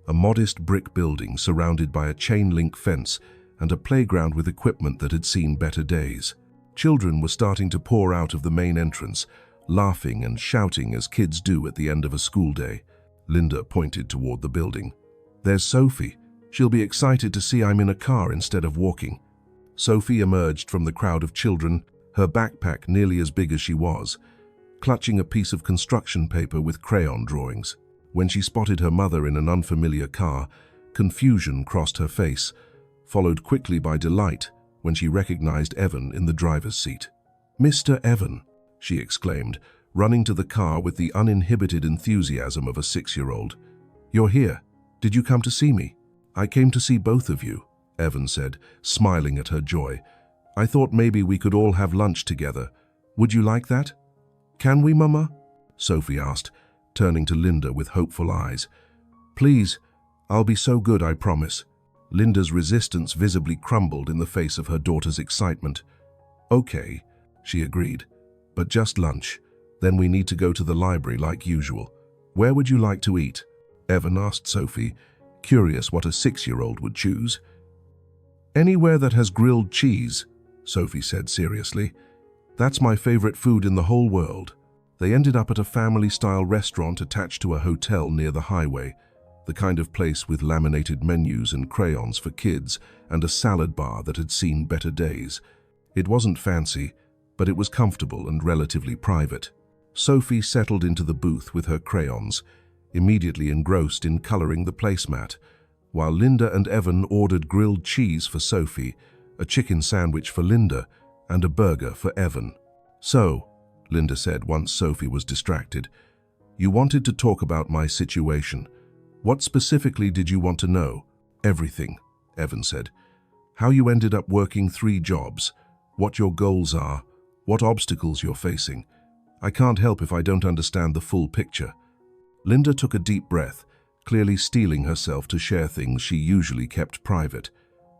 a modest brick building surrounded by a chain-link fence and a playground with equipment that had seen better days. Children were starting to pour out of the main entrance, laughing and shouting as kids do at the end of a school day. Linda pointed toward the building. "There's Sophie. She'll be excited to see I'm in a car instead of walking." Sophie emerged from the crowd of children, her backpack nearly as big as she was, clutching a piece of construction paper with crayon drawings. When she spotted her mother in an unfamiliar car, confusion crossed her face, followed quickly by delight when she recognized Evan in the driver's seat. "Mr. Evan," she exclaimed, running to the car with the uninhibited enthusiasm of a 6-year-old. "You're here. Did you come to see me?" "I came to see both of you," Evan said, smiling at her joy. "I thought maybe we could all have lunch together. Would you like that?" "Can we, Mama?" Sophie asked, turning to Linda with hopeful eyes. "Please, I'll be so good, I promise." Linda's resistance visibly crumbled in the face of her daughter's excitement. "Okay," she agreed, "but just lunch. Then we need to go to the library like usual. Where would you like to eat?" Evan asked Sophie, curious what a 6-year-old would choose. "Anywhere that has grilled cheese," Sophie said seriously. "That's my favorite food in the whole world." They ended up at a family-style restaurant attached to a hotel near the highway, the kind of place with laminated menus and crayons for kids and a salad bar that had seen better days. It wasn't fancy, but it was comfortable and relatively private. Sophie settled into the booth with her crayons, immediately engrossed in coloring the placemat, while Linda and Evan ordered grilled cheese for Sophie, a chicken sandwich for Linda, and a burger for Evan. "So," Linda said once Sophie was distracted. "You wanted to talk about my situation. What specifically did you want to know?" "Everything," Evan said. "How you ended up working 3 jobs, what your goals are, what obstacles you're facing. I can't help if I don't understand the full picture." Linda took a deep breath, clearly steeling herself to share things she usually kept private.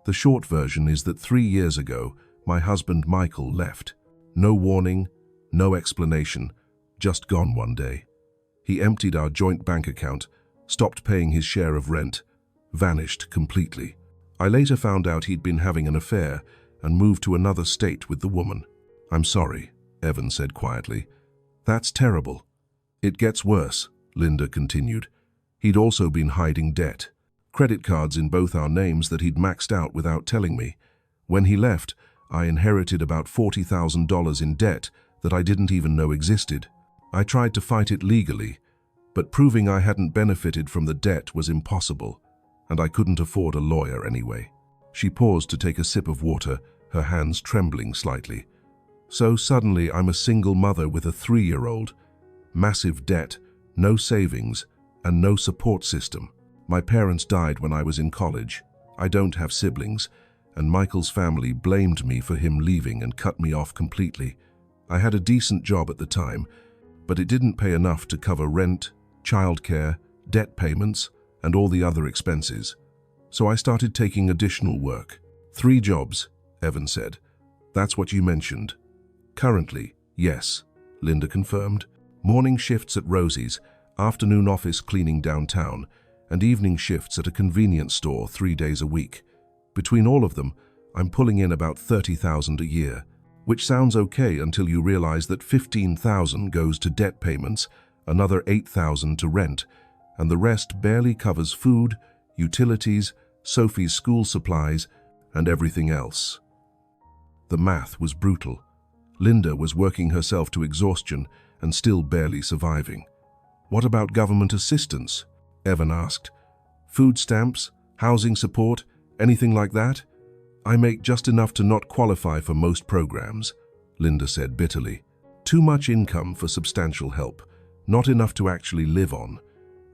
The short version is that 3 years ago, my husband Michael left. No warning, no explanation, just gone one day. He emptied our joint bank account, stopped paying his share of rent, vanished completely. I later found out he'd been having an affair and moved to another state with the woman. "I'm sorry," Evan said quietly. "That's terrible." "It gets worse," Linda continued. "He'd also been hiding debt. Credit cards in both our names that he'd maxed out without telling me. When he left, I inherited about $40,000 in debt that I didn't even know existed. I tried to fight it legally, but proving I hadn't benefited from the debt was impossible, and I couldn't afford a lawyer anyway." She paused to take a sip of water, her hands trembling slightly. "So suddenly I'm a single mother with a 3-year-old. Massive debt, no savings, and no support system. My parents died when I was in college. I don't have siblings, and Michael's family blamed me for him leaving and cut me off completely. I had a decent job at the time, but it didn't pay enough to cover rent, childcare, debt payments, and all the other expenses. So I started taking additional work. 3 jobs, Evan said. That's what you mentioned. Currently, yes, Linda confirmed. Morning shifts at Rosie's, afternoon office cleaning downtown, and evening shifts at a convenience store 3 days a week. Between all of them, I'm pulling in about $30,000 a year, which sounds okay until you realize that $15,000 goes to debt payments, another $8,000 to rent, and the rest barely covers food, utilities, Sophie's school supplies, and everything else. The math was brutal. Linda was working herself to exhaustion and still barely surviving. "What about government assistance?" Evan asked. "Food stamps, housing support, anything like that?" "I make just enough to not qualify for most programs," Linda said bitterly. "Too much income for substantial help, not enough to actually live on.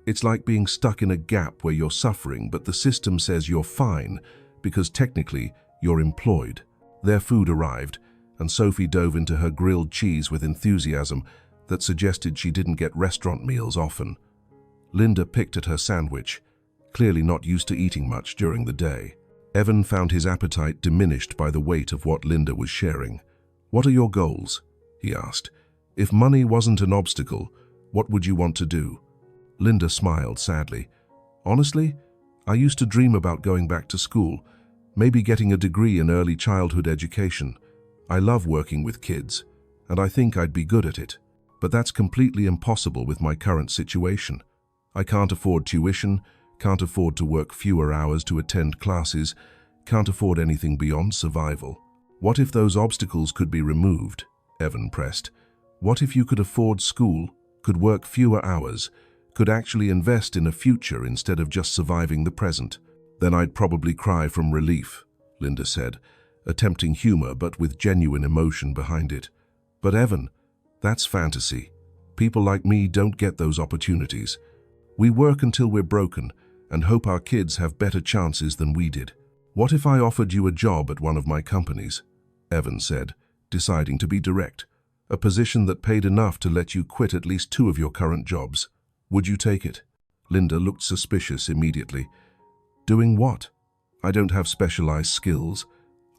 It's like being stuck in a gap where you're suffering, but the system says you're fine because technically you're employed." Their food arrived, and Sophie dove into her grilled cheese with enthusiasm that suggested she didn't get restaurant meals often. Linda picked at her sandwich, clearly not used to eating much during the day. Evan found his appetite diminished by the weight of what Linda was sharing. "What are your goals?" he asked. "If money wasn't an obstacle, what would you want to do?" Linda smiled sadly. "Honestly, I used to dream about going back to school, maybe getting a degree in early childhood education. I love working with kids, and I think I'd be good at it. But that's completely impossible with my current situation. I can't afford tuition, can't afford to work fewer hours to attend classes, can't afford anything beyond survival." "What if those obstacles could be removed?" Evan pressed. "What if you could afford school, could work fewer hours, could actually invest in a future instead of just surviving the present?" "Then I'd probably cry from relief," Linda said, attempting humor but with genuine emotion behind it. "But Evan, that's fantasy. People like me don't get those opportunities. We work until we're broken and hope our kids have better chances than we did." "What if I offered you a job at one of my companies?" Evan said, deciding to be direct. "A position that paid enough to let you quit at least 2 of your current jobs. Would you take it?" Linda looked suspicious immediately. "Doing what? I don't have specialized skills.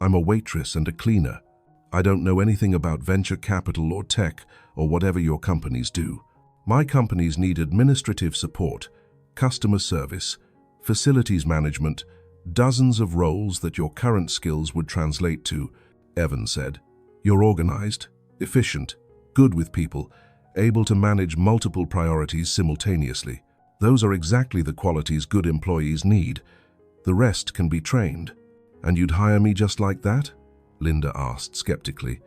I'm a waitress and a cleaner. I don't know anything about venture capital or tech or whatever your companies do. My companies need administrative support, customer service, facilities management, dozens of roles that your current skills would translate to," Evan said. "You're organized, efficient, good with people, able to manage multiple priorities simultaneously. Those are exactly the qualities good employees need. The rest can be trained." "And you'd hire me just like that?" Linda asked skeptically.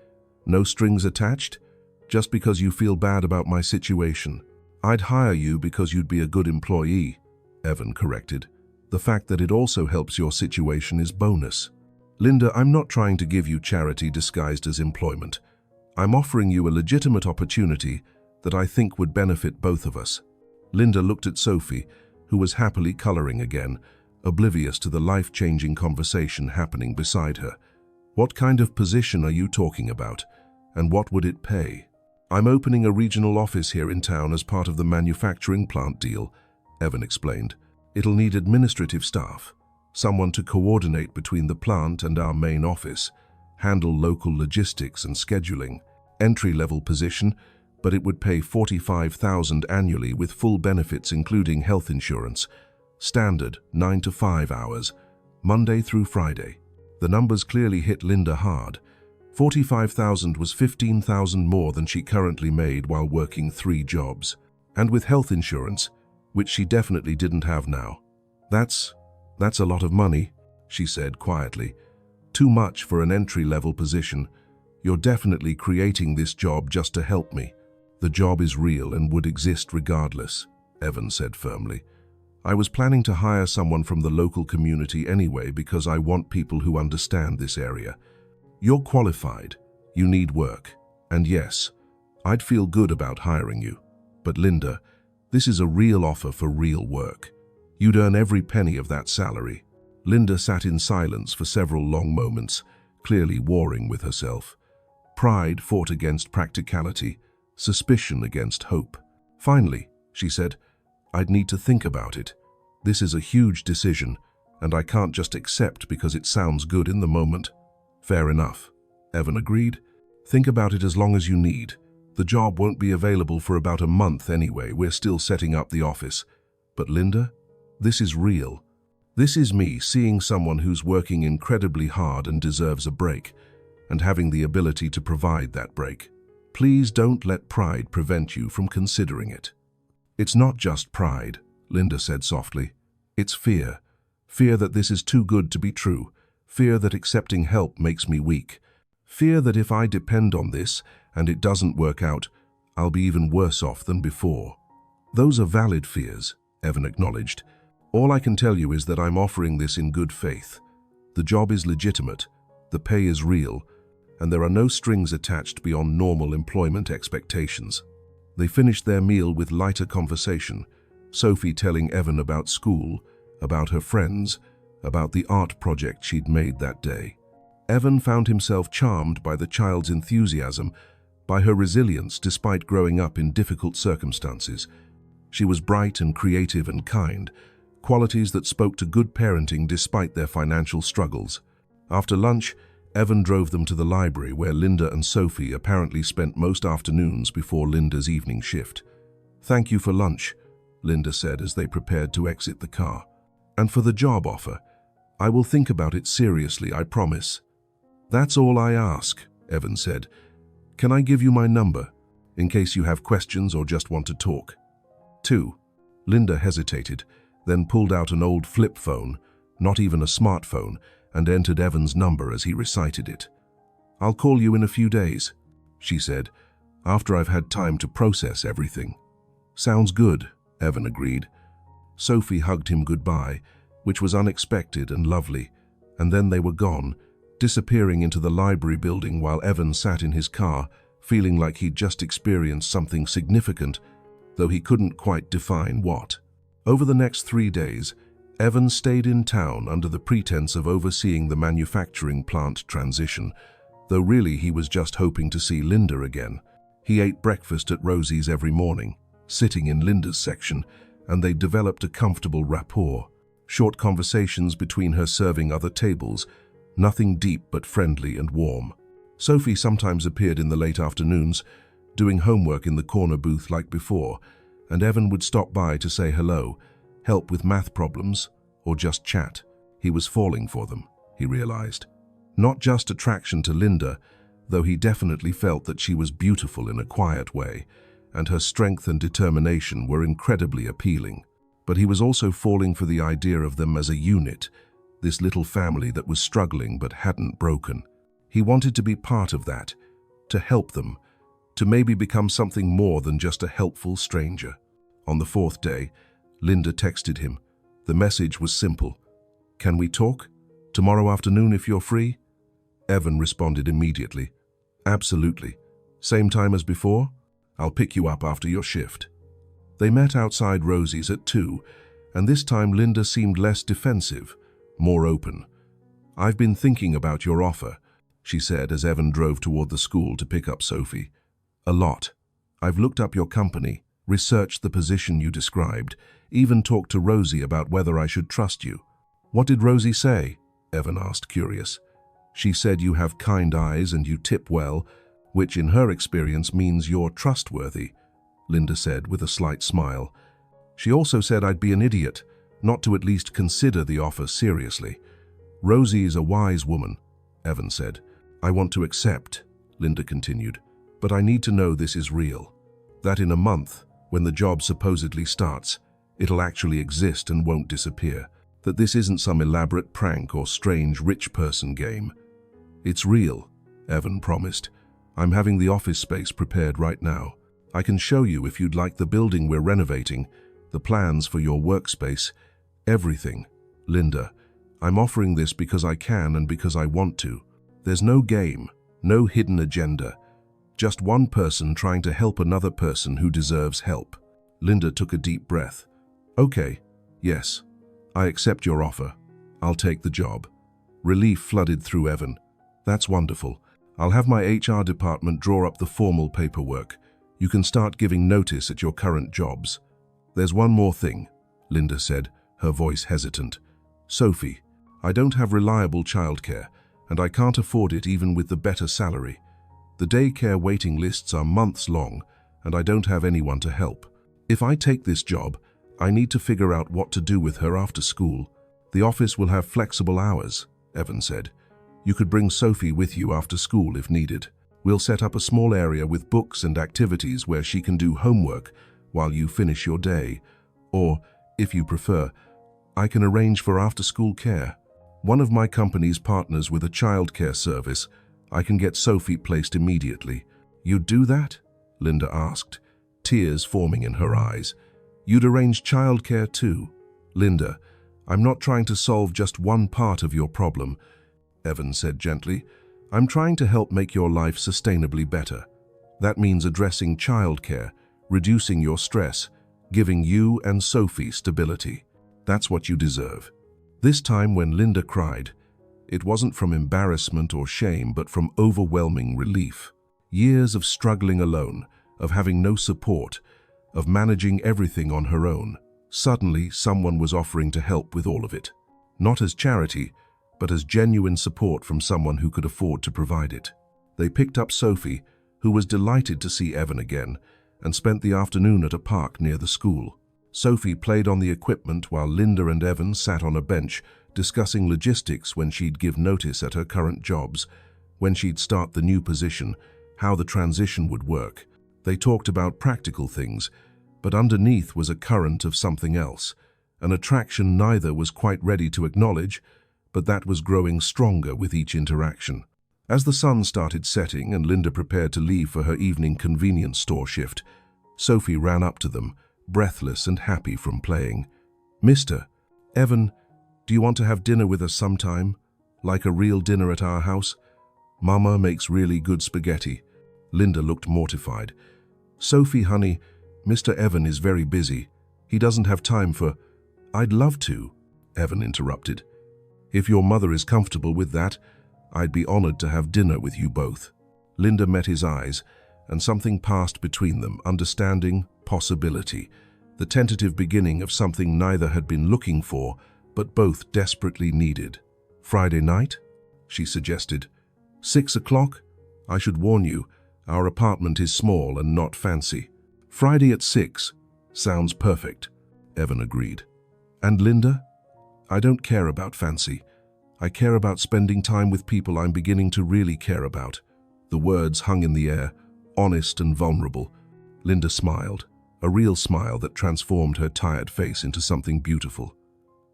"No strings attached? Just because you feel bad about my situation?" "I'd hire you because you'd be a good employee," Evan corrected. "The fact that it also helps your situation is bonus." "Linda, I'm not trying to give you charity disguised as employment. I'm offering you a legitimate opportunity that I think would benefit both of us." Linda looked at Sophie, who was happily coloring again, oblivious to the life-changing conversation happening beside her. "What kind of position are you talking about, and what would it pay?" "I'm opening a regional office here in town as part of the manufacturing plant deal," Evan explained. "It'll need administrative staff, someone to coordinate between the plant and our main office, handle local logistics and scheduling. Entry-level position, but it would pay $45,000 annually with full benefits including health insurance. Standard 9 to 5 hours, Monday through Friday." The numbers clearly hit Linda hard. $45,000 was $15,000 more than she currently made while working 3 jobs. And with health insurance, which she definitely didn't have now. That's a lot of money," she said quietly. "Too much for an entry-level position. You're definitely creating this job just to help me." "The job is real and would exist regardless," Evan said firmly. "I was planning to hire someone from the local community anyway because I want people who understand this area. You're qualified, you need work, and yes, I'd feel good about hiring you. But Linda, this is a real offer for real work. You'd earn every penny of that salary." Linda sat in silence for several long moments, clearly warring with herself. Pride fought against practicality, suspicion against hope. "Finally," she said, "I'd need to think about it. This is a huge decision, and I can't just accept because it sounds good in the moment." "Fair enough," Evan agreed. "Think about it as long as you need. The job won't be available for about a month anyway. We're still setting up the office. But Linda, this is real. This is me seeing someone who's working incredibly hard and deserves a break, and having the ability to provide that break. Please don't let pride prevent you from considering it." "It's not just pride," Linda said softly. "It's fear. Fear that this is too good to be true. Fear that accepting help makes me weak. Fear that if I depend on this and it doesn't work out, I'll be even worse off than before." "Those are valid fears," Evan acknowledged. "All I can tell you is that I'm offering this in good faith. The job is legitimate, the pay is real, and there are no strings attached beyond normal employment expectations." They finished their meal with lighter conversation, Sophie telling Evan about school, about her friends, about the art project she'd made that day. Evan found himself charmed by the child's enthusiasm, by her resilience despite growing up in difficult circumstances. She was bright and creative and kind, qualities that spoke to good parenting despite their financial struggles. After lunch, Evan drove them to the library where Linda and Sophie apparently spent most afternoons before Linda's evening shift. "Thank you for lunch," Linda said as they prepared to exit the car. "And for the job offer, I will think about it seriously, I promise." "That's all I ask," Evan said. "Can I give you my number, in case you have questions or just want to talk?" 2. Linda hesitated, then pulled out an old flip phone, not even a smartphone, and entered Evan's number as he recited it. "I'll call you in a few days," she said, "after I've had time to process everything." "Sounds good," Evan agreed. Sophie hugged him goodbye, which was unexpected and lovely, and then they were gone, disappearing into the library building while Evan sat in his car, feeling like he'd just experienced something significant, though he couldn't quite define what. Over the next 3 days, Evan stayed in town under the pretense of overseeing the manufacturing plant transition, though really he was just hoping to see Linda again. He ate breakfast at Rosie's every morning, sitting in Linda's section, and they developed a comfortable rapport. Short conversations between her serving other tables, nothing deep but friendly and warm. Sophie sometimes appeared in the late afternoons, doing homework in the corner booth like before, and Evan would stop by to say hello, help with math problems, or just chat. He was falling for them, he realized. Not just attraction to Linda, though he definitely felt that she was beautiful in a quiet way, and her strength and determination were incredibly appealing. But he was also falling for the idea of them as a unit, this little family that was struggling but hadn't broken. He wanted to be part of that, to help them, to maybe become something more than just a helpful stranger. On the 4th day, Linda texted him. The message was simple. "Can we talk? Tomorrow afternoon if you're free?" Evan responded immediately. "Absolutely. Same time as before? I'll pick you up after your shift. They met outside Rosie's at 2, and this time Linda seemed less defensive, more open. I've been thinking about your offer, she said as Evan drove toward the school to pick up Sophie. A lot. I've looked up your company, researched the position you described, even talked to Rosie about whether I should trust you. What did Rosie say? Evan asked, curious. She said you have kind eyes and you tip well, which in her experience means you're trustworthy, Linda said with a slight smile. She also said I'd be an idiot not to at least consider the offer seriously. Rosie is a wise woman, Evan said. I want to accept, Linda continued, but I need to know this is real. That in a month, when the job supposedly starts, it'll actually exist and won't disappear. That this isn't some elaborate prank or strange rich person game. It's real, Evan promised. I'm having the office space prepared right now. I can show you if you'd like the building we're renovating, the plans for your workspace, everything. Linda, I'm offering this because I can and because I want to. There's no game, no hidden agenda. Just one person trying to help another person who deserves help. Linda took a deep breath. Okay, yes, I accept your offer. I'll take the job. Relief flooded through Evan. That's wonderful. I'll have my HR department draw up the formal paperwork. You can start giving notice at your current jobs. There's one more thing, Linda said, her voice hesitant. Sophie, I don't have reliable childcare, and I can't afford it even with the better salary. The daycare waiting lists are months long, and I don't have anyone to help. If I take this job, I need to figure out what to do with her after school. The office will have flexible hours, Evan said. You could bring Sophie with you after school if needed. We'll set up a small area with books and activities where she can do homework while you finish your day. Or, if you prefer, I can arrange for after-school care. One of my company's partners with a childcare service. I can get Sophie placed immediately. You'd do that? Linda asked, tears forming in her eyes. You'd arrange childcare too? Linda, I'm not trying to solve just one part of your problem, Evan said gently. I'm trying to help make your life sustainably better. That means addressing childcare, reducing your stress, giving you and Sophie stability. That's what you deserve. This time when Linda cried, it wasn't from embarrassment or shame, but from overwhelming relief. Years of struggling alone, of having no support, of managing everything on her own. Suddenly, someone was offering to help with all of it. Not as charity, but as genuine support from someone who could afford to provide it. They picked up Sophie, who was delighted to see Evan again, and spent the afternoon at a park near the school. Sophie played on the equipment while Linda and Evan sat on a bench discussing logistics when she'd give notice at her current jobs, when she'd start the new position, how the transition would work. They talked about practical things, but underneath was a current of something else, an attraction neither was quite ready to acknowledge, but that was growing stronger with each interaction. As the sun started setting and Linda prepared to leave for her evening convenience store shift, Sophie ran up to them, breathless and happy from playing. Mister, Evan, do you want to have dinner with us sometime? Like a real dinner at our house? Mama makes really good spaghetti. Linda looked mortified. Sophie, honey, Mr. Evan is very busy. He doesn't have time for... I'd love to, Evan interrupted. If your mother is comfortable with that, I'd be honored to have dinner with you both. Linda met his eyes, and something passed between them, understanding, possibility, the tentative beginning of something neither had been looking for, but both desperately needed. Friday night? She suggested. 6 o'clock? I should warn you, our apartment is small and not fancy. Friday at 6. Sounds perfect, Evan agreed. And Linda? I don't care about fancy. I care about spending time with people I'm beginning to really care about. The words hung in the air, honest and vulnerable. Linda smiled, a real smile that transformed her tired face into something beautiful.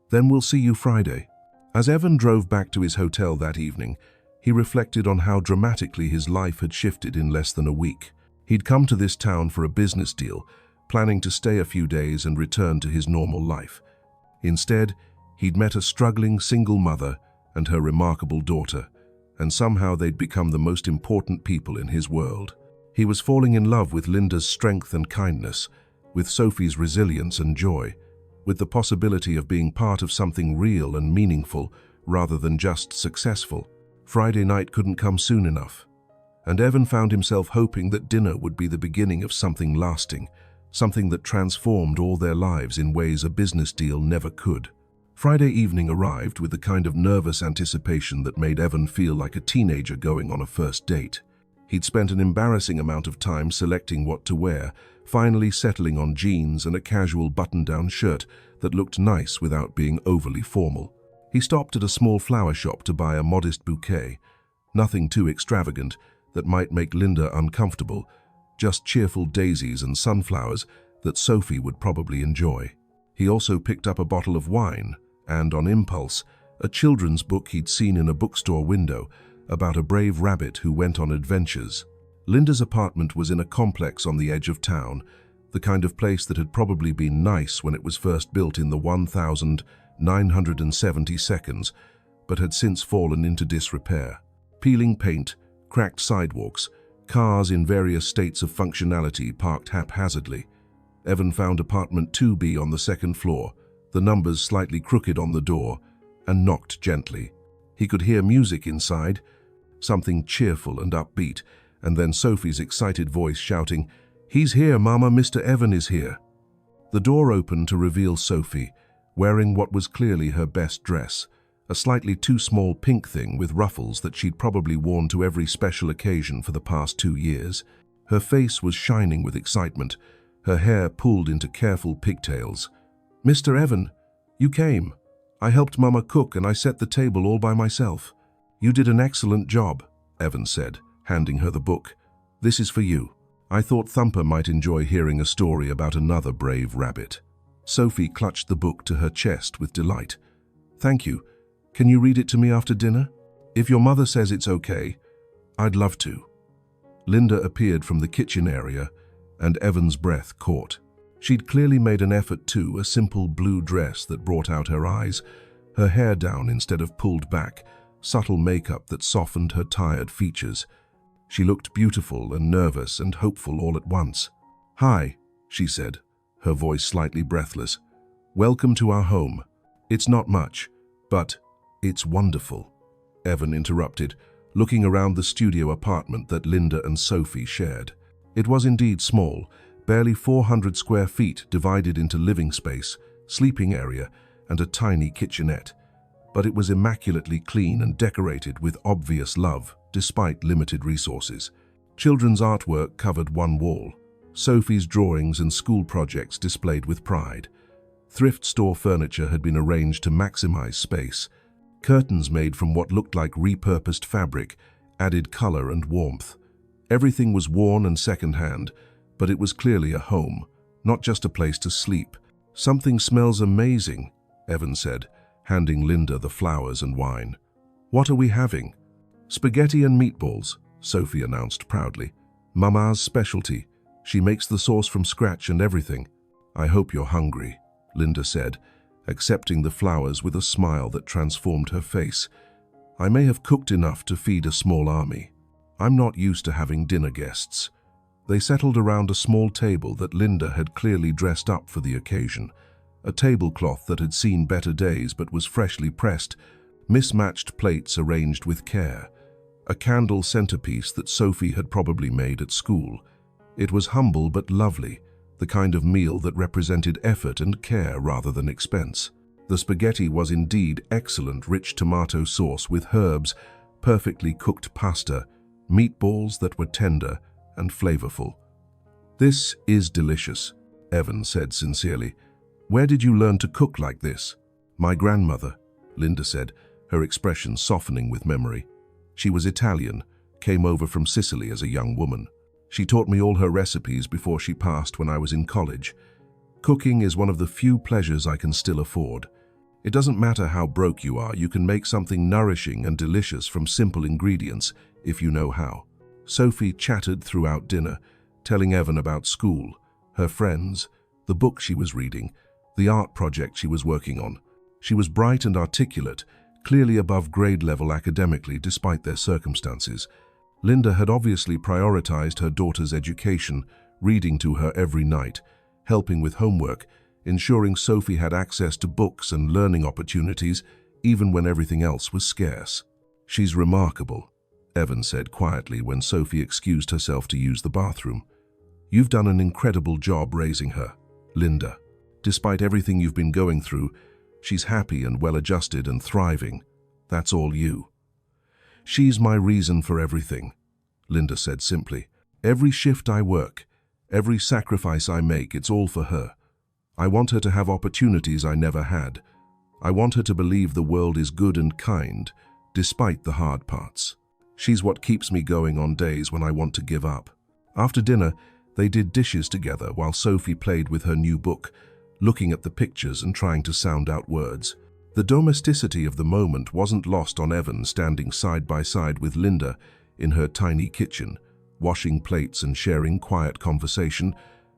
Then we'll see you Friday. As Evan drove back to his hotel that evening, he reflected on how dramatically his life had shifted in less than a week. He'd come to this town for a business deal, planning to stay a few days and return to his normal life. Instead, he'd met a struggling single mother and her remarkable daughter, and somehow they'd become the most important people in his world. He was falling in love with Linda's strength and kindness, with Sophie's resilience and joy, with the possibility of being part of something real and meaningful rather than just successful. Friday night couldn't come soon enough, and Evan found himself hoping that dinner would be the beginning of something lasting, something that transformed all their lives in ways a business deal never could. Friday evening arrived with the kind of nervous anticipation that made Evan feel like a teenager going on a first date. He'd spent an embarrassing amount of time selecting what to wear, finally settling on jeans and a casual button-down shirt that looked nice without being overly formal. He stopped at a small flower shop to buy a modest bouquet, nothing too extravagant that might make Linda uncomfortable, just cheerful daisies and sunflowers that Sophie would probably enjoy. He also picked up a bottle of wine and, on impulse, a children's book he'd seen in a bookstore window about a brave rabbit who went on adventures. Linda's apartment was in a complex on the edge of town, the kind of place that had probably been nice when it was first built in the 1972, but had since fallen into disrepair. Peeling paint, cracked sidewalks, cars in various states of functionality parked haphazardly. Evan found apartment 2B on the second floor, the numbers slightly crooked on the door, and knocked gently. He could hear music inside, something cheerful and upbeat, and then Sophie's excited voice shouting, "He's here, Mama, Mr. Evan is here." The door opened to reveal Sophie, wearing what was clearly her best dress, a slightly too small pink thing with ruffles that she'd probably worn to every special occasion for the past 2 years. Her face was shining with excitement, her hair pulled into careful pigtails. "Mr. Evan, you came. I helped Mama cook and I set the table all by myself." "You did an excellent job," Evan said, handing her the book. "This is for you. I thought Thumper might enjoy hearing a story about another brave rabbit." Sophie clutched the book to her chest with delight. "Thank you. Can you read it to me after dinner? If your mother says it's okay, I'd love to." Linda appeared from the kitchen area, and Evan's breath caught. She'd clearly made an effort too, a simple blue dress that brought out her eyes, her hair down instead of pulled back, subtle makeup that softened her tired features. She looked beautiful and nervous and hopeful all at once. "Hi," she said, her voice slightly breathless. "Welcome to our home. It's not much, but it's wonderful," Evan interrupted, looking around the studio apartment that Linda and Sophie shared. It was indeed small, barely 400 square feet divided into living space, sleeping area, and a tiny kitchenette. But it was immaculately clean and decorated with obvious love, despite limited resources. Children's artwork covered one wall, Sophie's drawings and school projects displayed with pride. Thrift store furniture had been arranged to maximize space. Curtains made from what looked like repurposed fabric added color and warmth. Everything was worn and second-hand, but it was clearly a home, not just a place to sleep. "Something smells amazing," Evan said, handing Linda the flowers and wine. "What are we having?" "Spaghetti and meatballs," Sophie announced proudly. "Mama's specialty. She makes the sauce from scratch and everything." "I hope you're hungry," Linda said, accepting the flowers with a smile that transformed her face. "I may have cooked enough to feed a small army. I'm not used to having dinner guests." They settled around a small table that Linda had clearly dressed up for the occasion, a tablecloth that had seen better days but was freshly pressed, mismatched plates arranged with care, a candle centerpiece that Sophie had probably made at school. It was humble but lovely, the kind of meal that represented effort and care rather than expense. The spaghetti was indeed excellent, rich tomato sauce with herbs, perfectly cooked pasta, meatballs that were tender and flavorful. "This is delicious," Evan said sincerely. "Where did you learn to cook like this?" "My grandmother," Linda said, her expression softening with memory. "She was Italian, came over from Sicily as a young woman. She taught me all her recipes before she passed when I was in college. Cooking is one of the few pleasures I can still afford. It doesn't matter how broke you are, you can make something nourishing and delicious from simple ingredients if you know how." Sophie chattered throughout dinner, telling Evan about school, her friends, the book she was reading, the art project she was working on. She was bright and articulate, clearly above grade level academically despite their circumstances. Linda had obviously prioritized her daughter's education, reading to her every night, helping with homework, ensuring Sophie had access to books and learning opportunities, even when everything else was scarce. "She's remarkable," Evan said quietly when Sophie excused herself to use the bathroom. "You've done an incredible job raising her, Linda. Despite everything you've been going through, she's happy and well-adjusted and thriving. That's all you." "She's my reason for everything," Linda said simply. "Every shift I work, every sacrifice I make, it's all for her. I want her to have opportunities I never had. I want her to believe the world is good and kind, despite the hard parts. She's what keeps me going on days when I want to give up." After dinner, they did dishes together while Sophie played with her new book, looking at the pictures and trying to sound out words. The domesticity of the moment wasn't lost on Evan, standing side by side with Linda in her tiny kitchen, washing plates and sharing quiet conversation,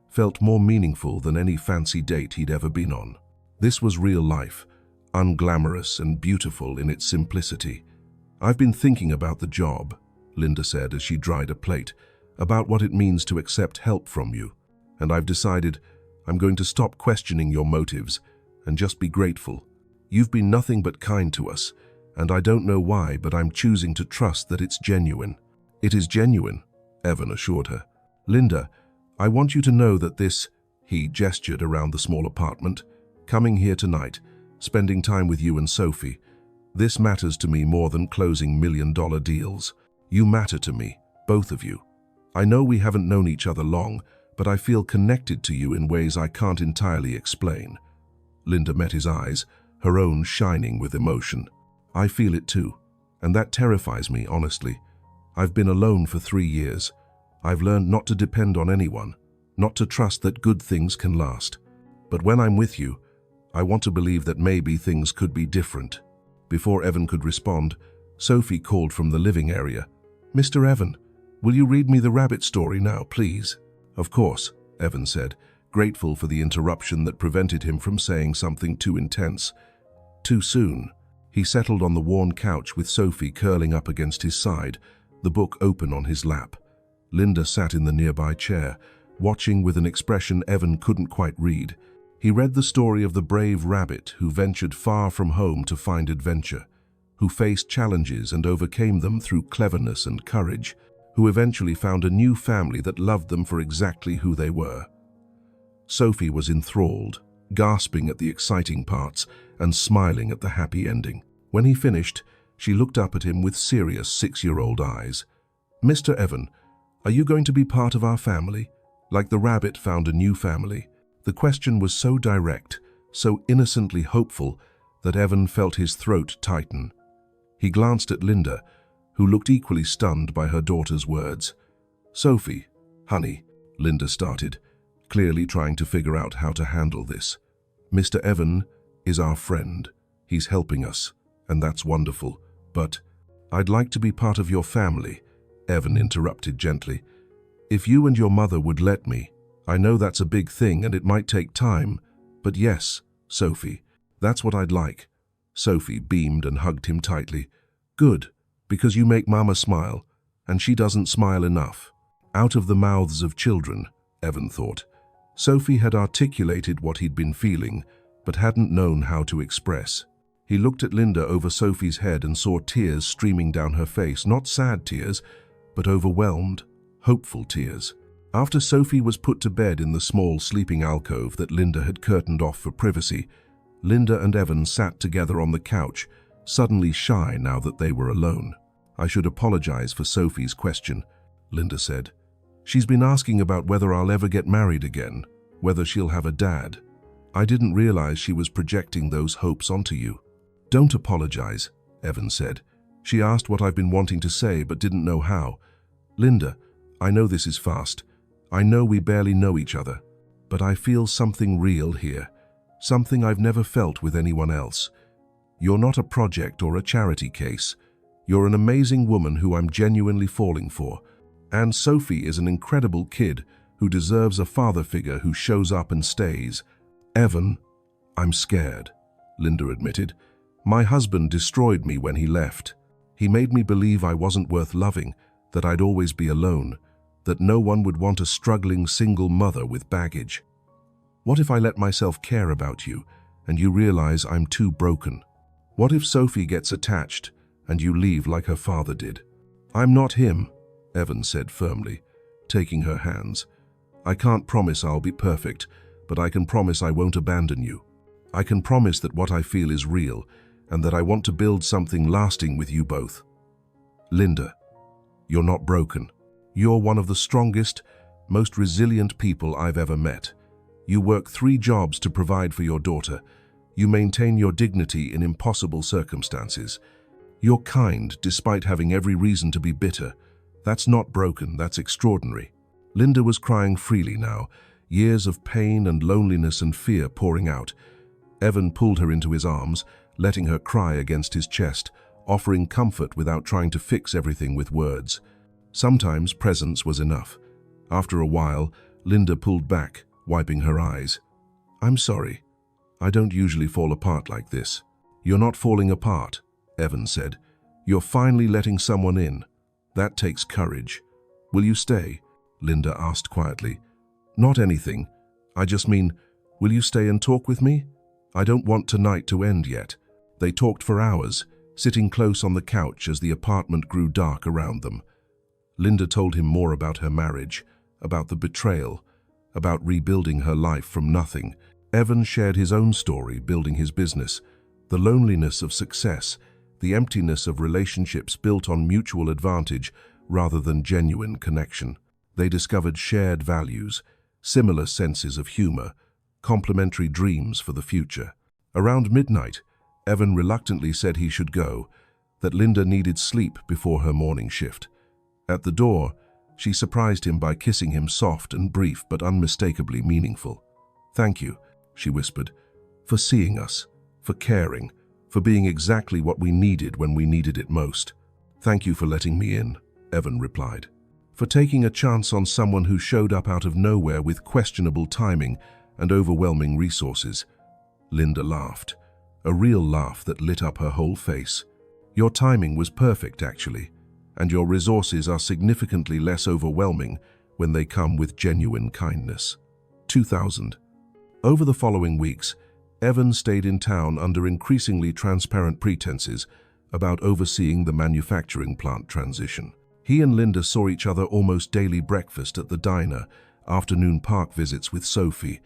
felt more meaningful than any fancy date he'd ever been on. This was real life, unglamorous and beautiful in its simplicity. "I've been thinking about the job," Linda said as she dried a plate, "about what it means to accept help from you, and I've decided I'm going to stop questioning your motives and just be grateful. You've been nothing but kind to us, and I don't know why, but I'm choosing to trust that it's genuine." "It is genuine," Evan assured her. "Linda, I want you to know that this," he gestured around the small apartment, "coming here tonight, spending time with you and Sophie, this matters to me more than closing million-dollar deals. You matter to me, both of you. I know we haven't known each other long, but I feel connected to you in ways I can't entirely explain." Linda met his eyes, her own shining with emotion. "I feel it too, and that terrifies me, honestly. I've been alone for 3 years. I've learned not to depend on anyone, not to trust that good things can last. But when I'm with you, I want to believe that maybe things could be different." Before Evan could respond, Sophie called from the living area. "Mr. Evan, will you read me the rabbit story now, please?" "Of course," Evan said, grateful for the interruption that prevented him from saying something too intense. Too soon, he settled on the worn couch with Sophie curling up against his side, the book open on his lap. Linda sat in the nearby chair, watching with an expression Evan couldn't quite read. He read the story of the brave rabbit who ventured far from home to find adventure, who faced challenges and overcame them through cleverness and courage, who eventually found a new family that loved them for exactly who they were. Sophie was enthralled, gasping at the exciting parts and smiling at the happy ending. When he finished, she looked up at him with serious 6-year-old eyes. "Mr. Evan, are you going to be part of our family, like the rabbit found a new family?" The question was so direct, so innocently hopeful, that Evan felt his throat tighten. He glanced at Linda, who looked equally stunned by her daughter's words. "Sophie, honey," Linda started, clearly trying to figure out how to handle this. "Mr. Evan is our friend. He's helping us, and that's wonderful. But I'd like to be part of your family," Evan interrupted gently. "If you and your mother would let me. I know that's a big thing and it might take time, but yes, Sophie, that's what I'd like." Sophie beamed and hugged him tightly. "Good, because you make Mama smile, and she doesn't smile enough." Out of the mouths of children, Evan thought. Sophie had articulated what he'd been feeling, but hadn't known how to express. He looked at Linda over Sophie's head and saw tears streaming down her face, not sad tears, but overwhelmed, hopeful tears. After Sophie was put to bed in the small sleeping alcove that Linda had curtained off for privacy, Linda and Evan sat together on the couch, suddenly shy now that they were alone. "I should apologize for Sophie's question," Linda said. "She's been asking about whether I'll ever get married again, whether she'll have a dad. I didn't realize she was projecting those hopes onto you." "Don't apologize," Evan said. "She asked what I've been wanting to say but didn't know how. Linda, I know this is fast. I know we barely know each other, but I feel something real here, something I've never felt with anyone else. You're not a project or a charity case. You're an amazing woman who I'm genuinely falling for. And Sophie is an incredible kid who deserves a father figure who shows up and stays." "Evan, I'm scared," Linda admitted. "My husband destroyed me when he left. He made me believe I wasn't worth loving, that I'd always be alone, that no one would want a struggling single mother with baggage. What if I let myself care about you and you realize I'm too broken? What if Sophie gets attached and you leave like her father did? I'm not him, Evan said firmly, taking her hands. I can't promise I'll be perfect, but I can promise I won't abandon you. I can promise that what I feel is real and that I want to build something lasting with you both. Linda, you're not broken. You're one of the strongest, most resilient people I've ever met. You work 3 jobs to provide for your daughter. You maintain your dignity in impossible circumstances. You're kind despite having every reason to be bitter. That's not broken, that's extraordinary. Linda was crying freely now, years of pain and loneliness and fear pouring out. Evan pulled her into his arms, letting her cry against his chest, offering comfort without trying to fix everything with words. Sometimes presence was enough. After a while, Linda pulled back, wiping her eyes. I'm sorry. I don't usually fall apart like this. You're not falling apart, Evan said. You're finally letting someone in. That takes courage. Will you stay? Linda asked quietly. Not anything. I just mean, will you stay and talk with me? I don't want tonight to end yet. They talked for hours, sitting close on the couch as the apartment grew dark around them. Linda told him more about her marriage, about the betrayal, about rebuilding her life from nothing. Evan shared his own story, building his business, the loneliness of success, the emptiness of relationships built on mutual advantage rather than genuine connection. They discovered shared values, similar senses of humor, complementary dreams for the future. Around midnight, Evan reluctantly said he should go, that Linda needed sleep before her morning shift. At the door, she surprised him by kissing him soft and brief but unmistakably meaningful. Thank you, she whispered, for seeing us, for caring, for being exactly what we needed when we needed it most. Thank you for letting me in, Evan replied. For taking a chance on someone who showed up out of nowhere with questionable timing and overwhelming resources. Linda laughed, a real laugh that lit up her whole face. Your timing was perfect, actually, and your resources are significantly less overwhelming when they come with genuine kindness. 2000. Over the following weeks, Evan stayed in town under increasingly transparent pretenses about overseeing the manufacturing plant transition. He and Linda saw each other almost daily: breakfast at the diner, afternoon park visits with Sophie,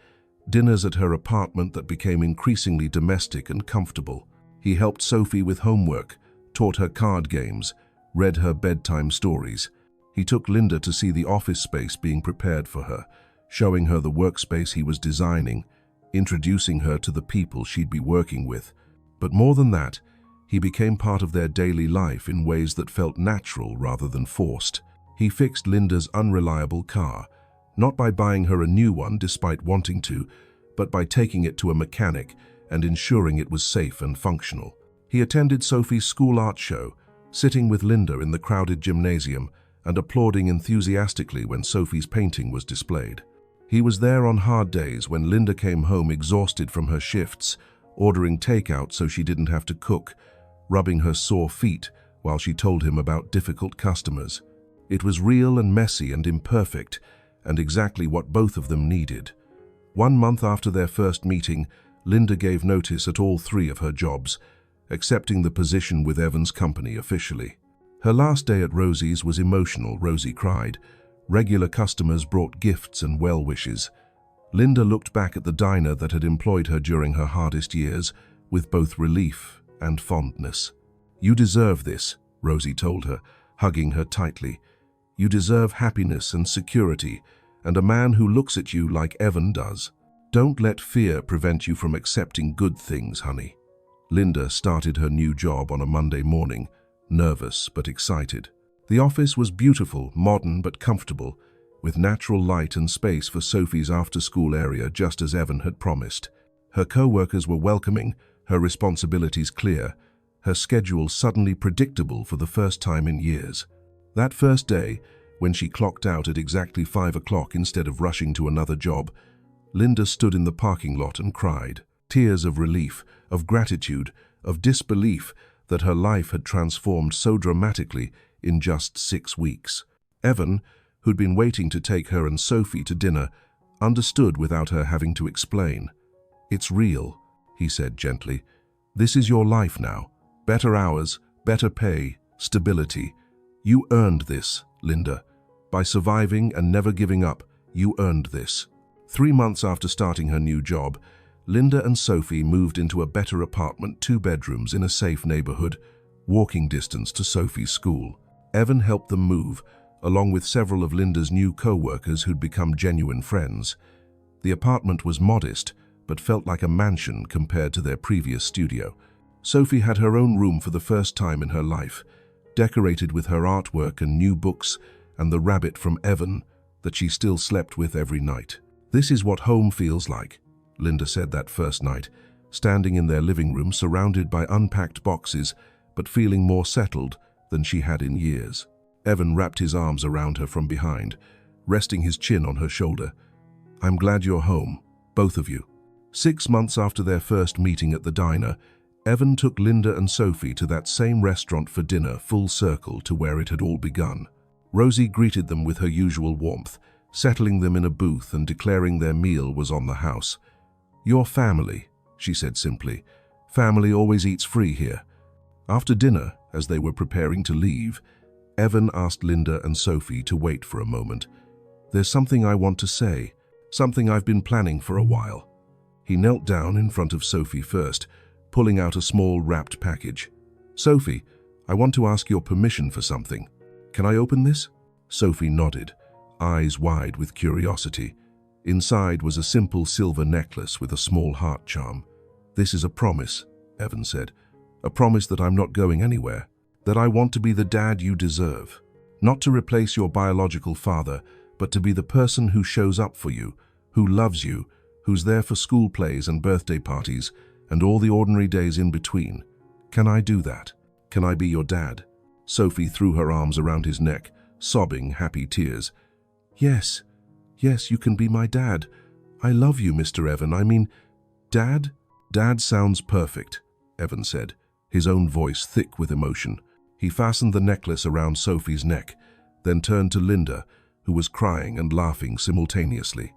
dinners at her apartment that became increasingly domestic and comfortable. He helped Sophie with homework, taught her card games, read her bedtime stories. He took Linda to see the office space being prepared for her, showing her the workspace he was designing, introducing her to the people she'd be working with. But more than that, he became part of their daily life in ways that felt natural rather than forced. He fixed Linda's unreliable car, not by buying her a new one despite wanting to, but by taking it to a mechanic and ensuring it was safe and functional. He attended Sophie's school art show, sitting with Linda in the crowded gymnasium and applauding enthusiastically when Sophie's painting was displayed. He was there on hard days when Linda came home exhausted from her shifts, ordering takeout so she didn't have to cook, rubbing her sore feet while she told him about difficult customers. It was real and messy and imperfect, and exactly what both of them needed. 1 month after their first meeting, Linda gave notice at all 3 of her jobs, accepting the position with Evan's company officially. Her last day at Rosie's was emotional. Rosie cried. Regular customers brought gifts and well wishes. Linda looked back at the diner that had employed her during her hardest years with both relief and fondness. You deserve this, Rosie told her, hugging her tightly. You deserve happiness and security, and a man who looks at you like Evan does. Don't let fear prevent you from accepting good things, honey. Linda started her new job on a Monday morning, nervous but excited. The office was beautiful, modern but comfortable, with natural light and space for Sophie's after-school area, just as Evan had promised. Her co-workers were welcoming, her responsibilities clear, her schedule suddenly predictable for the first time in years. That first day, when she clocked out at exactly 5 o'clock instead of rushing to another job, Linda stood in the parking lot and cried, tears of relief, of gratitude, of disbelief that her life had transformed so dramatically in just 6 weeks. Evan, who'd been waiting to take her and Sophie to dinner, understood without her having to explain. "It's real," he said gently. "This is your life now. Better hours, better pay, stability. You earned this, Linda. By surviving and never giving up, you earned this." 3 months after starting her new job, Linda and Sophie moved into a better apartment, 2 bedrooms in a safe neighborhood, walking distance to Sophie's school. Evan helped them move, along with several of Linda's new co-workers who'd become genuine friends. The apartment was modest, but felt like a mansion compared to their previous studio. Sophie had her own room for the first time in her life, decorated with her artwork and new books and the rabbit from Evan that she still slept with every night. "This is what home feels like," Linda said that first night, standing in their living room surrounded by unpacked boxes, but feeling more settled than she had in years. Evan wrapped his arms around her from behind, resting his chin on her shoulder. "I'm glad you're home, both of you." 6 months after their first meeting at the diner, Evan took Linda and Sophie to that same restaurant for dinner, full circle to where it had all begun. Rosie greeted them with her usual warmth, settling them in a booth and declaring their meal was on the house. "Your family," she said simply. "Family always eats free here." After dinner, as they were preparing to leave, Evan asked Linda and Sophie to wait for a moment. "There's something I want to say, something I've been planning for a while." He knelt down in front of Sophie first, pulling out a small wrapped package. "Sophie, I want to ask your permission for something. Can I open this?" Sophie nodded, eyes wide with curiosity. Inside was a simple silver necklace with a small heart charm. "This is a promise," Evan said. "A promise that I'm not going anywhere, that I want to be the dad you deserve. Not to replace your biological father, but to be the person who shows up for you, who loves you, who's there for school plays and birthday parties, and all the ordinary days in between. Can I do that? Can I be your dad?" Sophie threw her arms around his neck, sobbing happy tears. Yes, you can be my dad. I love you, Mr. Evan. I mean, Dad?" "Dad sounds perfect," Evan said, his own voice thick with emotion. He fastened the necklace around Sophie's neck, then turned to Linda, who was crying and laughing simultaneously.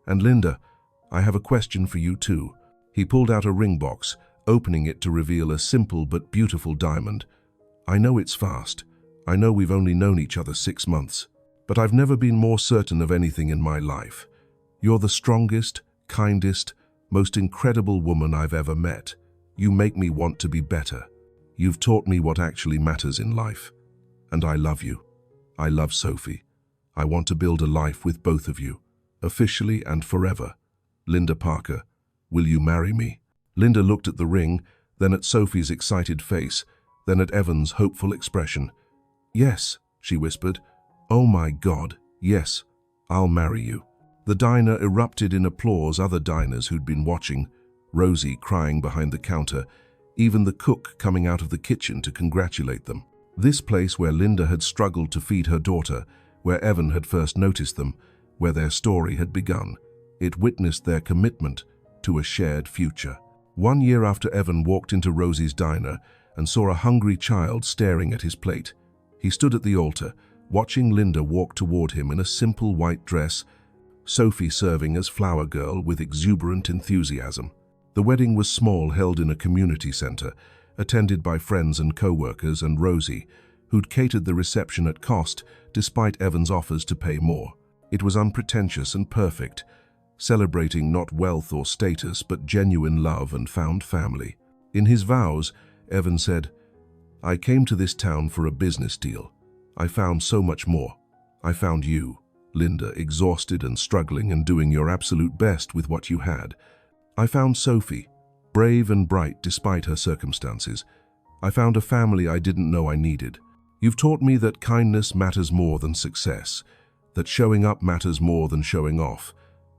"And Linda, I have a question for you too." He pulled out a ring box, opening it to reveal a simple but beautiful diamond. "I know it's fast. I know we've only known each other 6 months. But I've never been more certain of anything in my life. You're the strongest, kindest, most incredible woman I've ever met. You make me want to be better. You've taught me what actually matters in life. And I love you. I love Sophie. I want to build a life with both of you, officially and forever. Linda Parker, will you marry me?" Linda looked at the ring, then at Sophie's excited face, then at Evan's hopeful expression. "Yes," she whispered. "Oh my God, yes, I'll marry you." The diner erupted in applause. Other diners who'd been watching, Rosie crying behind the counter, even the cook coming out of the kitchen to congratulate them. This place where Linda had struggled to feed her daughter, where Evan had first noticed them, where their story had begun, it witnessed their commitment to a shared future. 1 year after Evan walked into Rosie's diner and saw a hungry child staring at his plate, he stood at the altar, watching Linda walk toward him in a simple white dress, Sophie serving as flower girl with exuberant enthusiasm. The wedding was small, held in a community center, attended by friends and co-workers, and Rosie, who'd catered the reception at cost despite Evan's offers to pay more. It was unpretentious and perfect, celebrating not wealth or status but genuine love and found family. In his vows, Evan said, "I came to this town for a business deal. I found so much more. I found you, Linda, exhausted and struggling and doing your absolute best with what you had. I found Sophie, brave and bright despite her circumstances. I found a family I didn't know I needed. You've taught me that kindness matters more than success, that showing up matters more than showing off,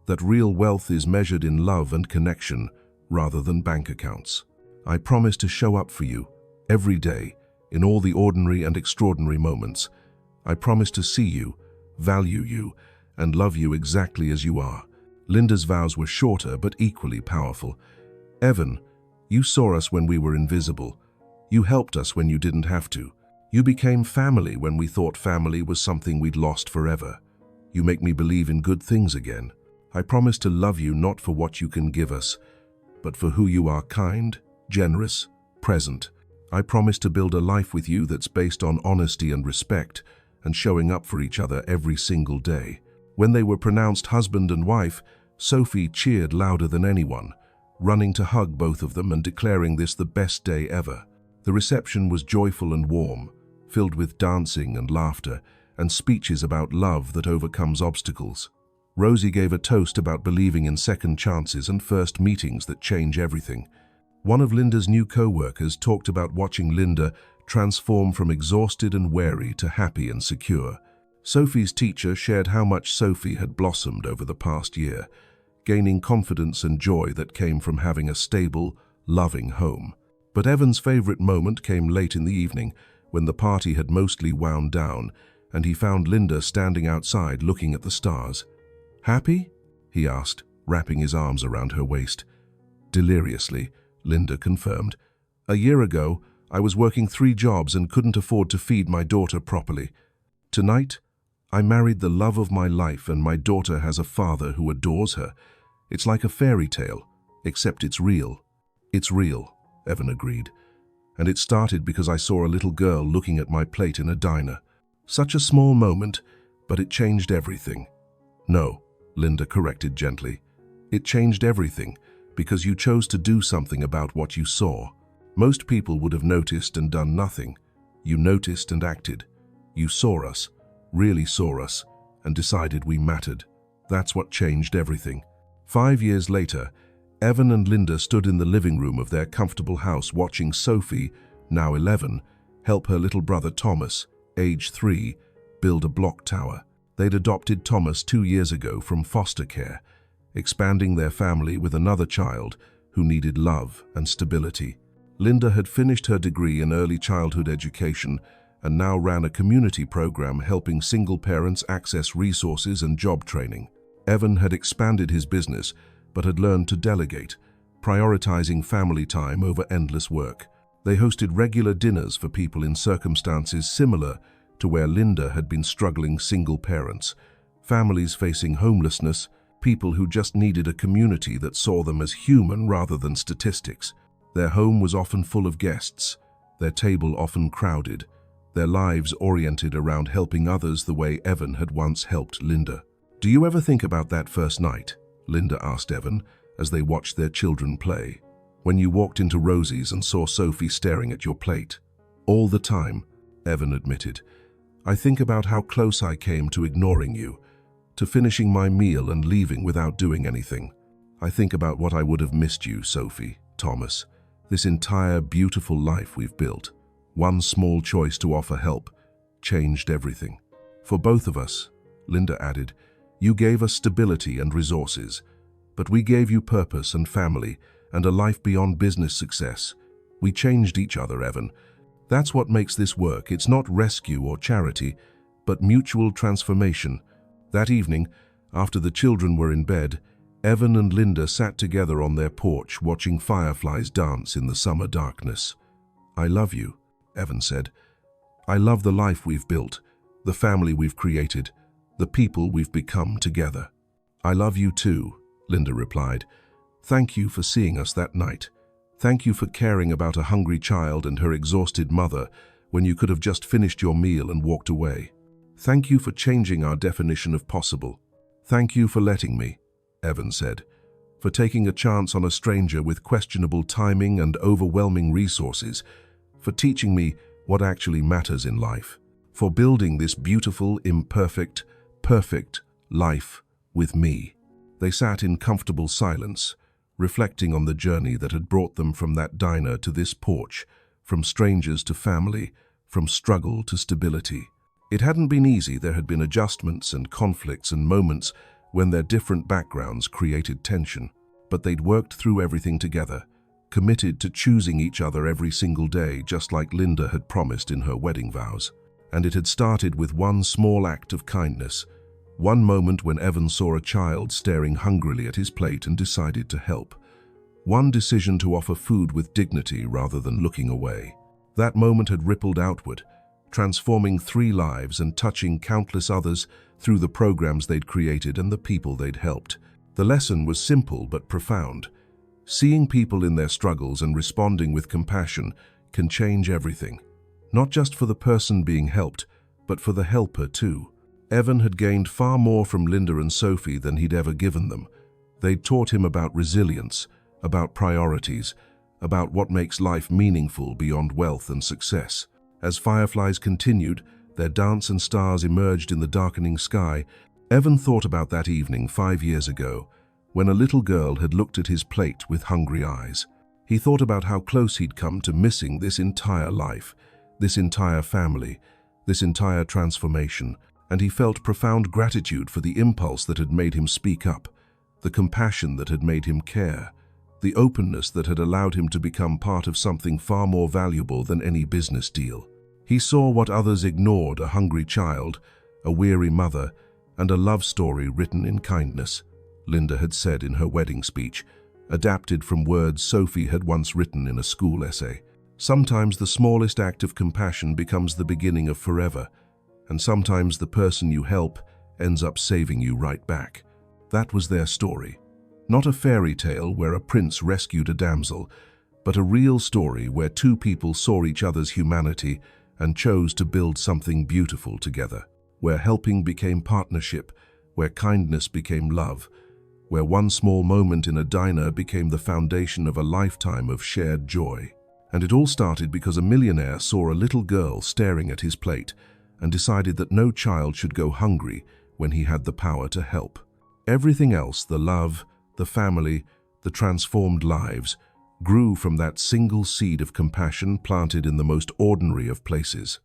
that real wealth is measured in love and connection rather than bank accounts. I promise to show up for you every day, in all the ordinary and extraordinary moments. I promise to see you, value you, and love you exactly as you are." Linda's vows were shorter but equally powerful. "Evan, you saw us when we were invisible. You helped us when you didn't have to. You became family when we thought family was something we'd lost forever. You make me believe in good things again. I promise to love you not for what you can give us, but for who you are: kind, generous, present. I promise to build a life with you that's based on honesty and respect and showing up for each other every single day." When they were pronounced husband and wife, Sophie cheered louder than anyone, running to hug both of them and declaring this the best day ever. The reception was joyful and warm, filled with dancing and laughter and speeches about love that overcomes obstacles. Rosie gave a toast about believing in second chances and first meetings that change everything. One of Linda's new co-workers talked about watching Linda transform from exhausted and wary to happy and secure. Sophie's teacher shared how much Sophie had blossomed over the past year, gaining confidence and joy that came from having a stable, loving home. But Evan's favorite moment came late in the evening, when the party had mostly wound down, and he found Linda standing outside looking at the stars. "Happy?" he asked, wrapping his arms around her waist. "Deliriously," Linda confirmed. "A year ago, I was working 3 jobs and couldn't afford to feed my daughter properly. Tonight, I married the love of my life, and my daughter has a father who adores her. It's like a fairy tale, except it's real." "It's real," Evan agreed. "And it started because I saw a little girl looking at my plate in a diner. Such a small moment, but it changed everything." "No," Linda corrected gently. "It changed everything because you chose to do something about what you saw. Most people would have noticed and done nothing. You noticed and acted. You saw us, really saw us, and decided we mattered. That's what changed everything." 5 years later, Evan and Linda stood in the living room of their comfortable house watching Sophie, now 11, help her little brother Thomas, age 3, build a block tower. They'd adopted Thomas 2 years ago from foster care, expanding their family with another child who needed love and stability. Linda had finished her degree in early childhood education and now ran a community program helping single parents access resources and job training. Evan had expanded his business but had learned to delegate, prioritizing family time over endless work. They hosted regular dinners for people in circumstances similar to where Linda had been struggling: single parents, families facing homelessness, people who just needed a community that saw them as human rather than statistics. Their home was often full of guests, their table often crowded, their lives oriented around helping others the way Evan had once helped Linda. "Do you ever think about that first night?" Linda asked Evan as they watched their children play. "When you walked into Rosie's and saw Sophie staring at your plate?" "All the time," Evan admitted. "I think about how close I came to ignoring you, to finishing my meal and leaving without doing anything. I think about what I would have missed you, Sophie, Thomas, this entire beautiful life we've built. One small choice to offer help changed everything. For both of us," Linda added, "you gave us stability and resources, but we gave you purpose and family and a life beyond business success. We changed each other, Evan. That's what makes this work. It's not rescue or charity, but mutual transformation." That evening, after the children were in bed, Evan and Linda sat together on their porch watching fireflies dance in the summer darkness. "I love you," Evan said. "I love the life we've built, the family we've created, the people we've become together." "I love you too," Linda replied. "Thank you for seeing us that night. Thank you for caring about a hungry child and her exhausted mother when you could have just finished your meal and walked away. Thank you for changing our definition of possible. Thank you for letting me," Evan said, "for taking a chance on a stranger with questionable timing and overwhelming resources, for teaching me what actually matters in life, for building this beautiful, imperfect, perfect life with me." They sat in comfortable silence, reflecting on the journey that had brought them from that diner to this porch, from strangers to family, from struggle to stability. It hadn't been easy. There had been adjustments and conflicts and moments when their different backgrounds created tension. But they'd worked through everything together, committed to choosing each other every single day, just like Linda had promised in her wedding vows. And it had started with one small act of kindness, one moment when Evan saw a child staring hungrily at his plate and decided to help. One decision to offer food with dignity rather than looking away. That moment had rippled outward, transforming 3 lives and touching countless others through the programs they'd created and the people they'd helped. The lesson was simple but profound. Seeing people in their struggles and responding with compassion can change everything. Not just for the person being helped, but for the helper too. Evan had gained far more from Linda and Sophie than he'd ever given them. They'd taught him about resilience, about priorities, about what makes life meaningful beyond wealth and success. As fireflies continued, their dance and stars emerged in the darkening sky. Evan thought about that evening 5 years ago, when a little girl had looked at his plate with hungry eyes. He thought about how close he'd come to missing this entire life, this entire family, this entire transformation, and he felt profound gratitude for the impulse that had made him speak up, the compassion that had made him care, the openness that had allowed him to become part of something far more valuable than any business deal. He saw what others ignored: a hungry child, a weary mother, and a love story written in kindness, Linda had said in her wedding speech, adapted from words Sophie had once written in a school essay. Sometimes the smallest act of compassion becomes the beginning of forever, and sometimes the person you help ends up saving you right back. That was their story. Not a fairy tale where a prince rescued a damsel, but a real story where 2 people saw each other's humanity and chose to build something beautiful together, where helping became partnership, where kindness became love, where one small moment in a diner became the foundation of a lifetime of shared joy. And it all started because a millionaire saw a little girl staring at his plate and decided that no child should go hungry when he had the power to help. Everything else, the love, the family, the transformed lives, grew from that single seed of compassion planted in the most ordinary of places.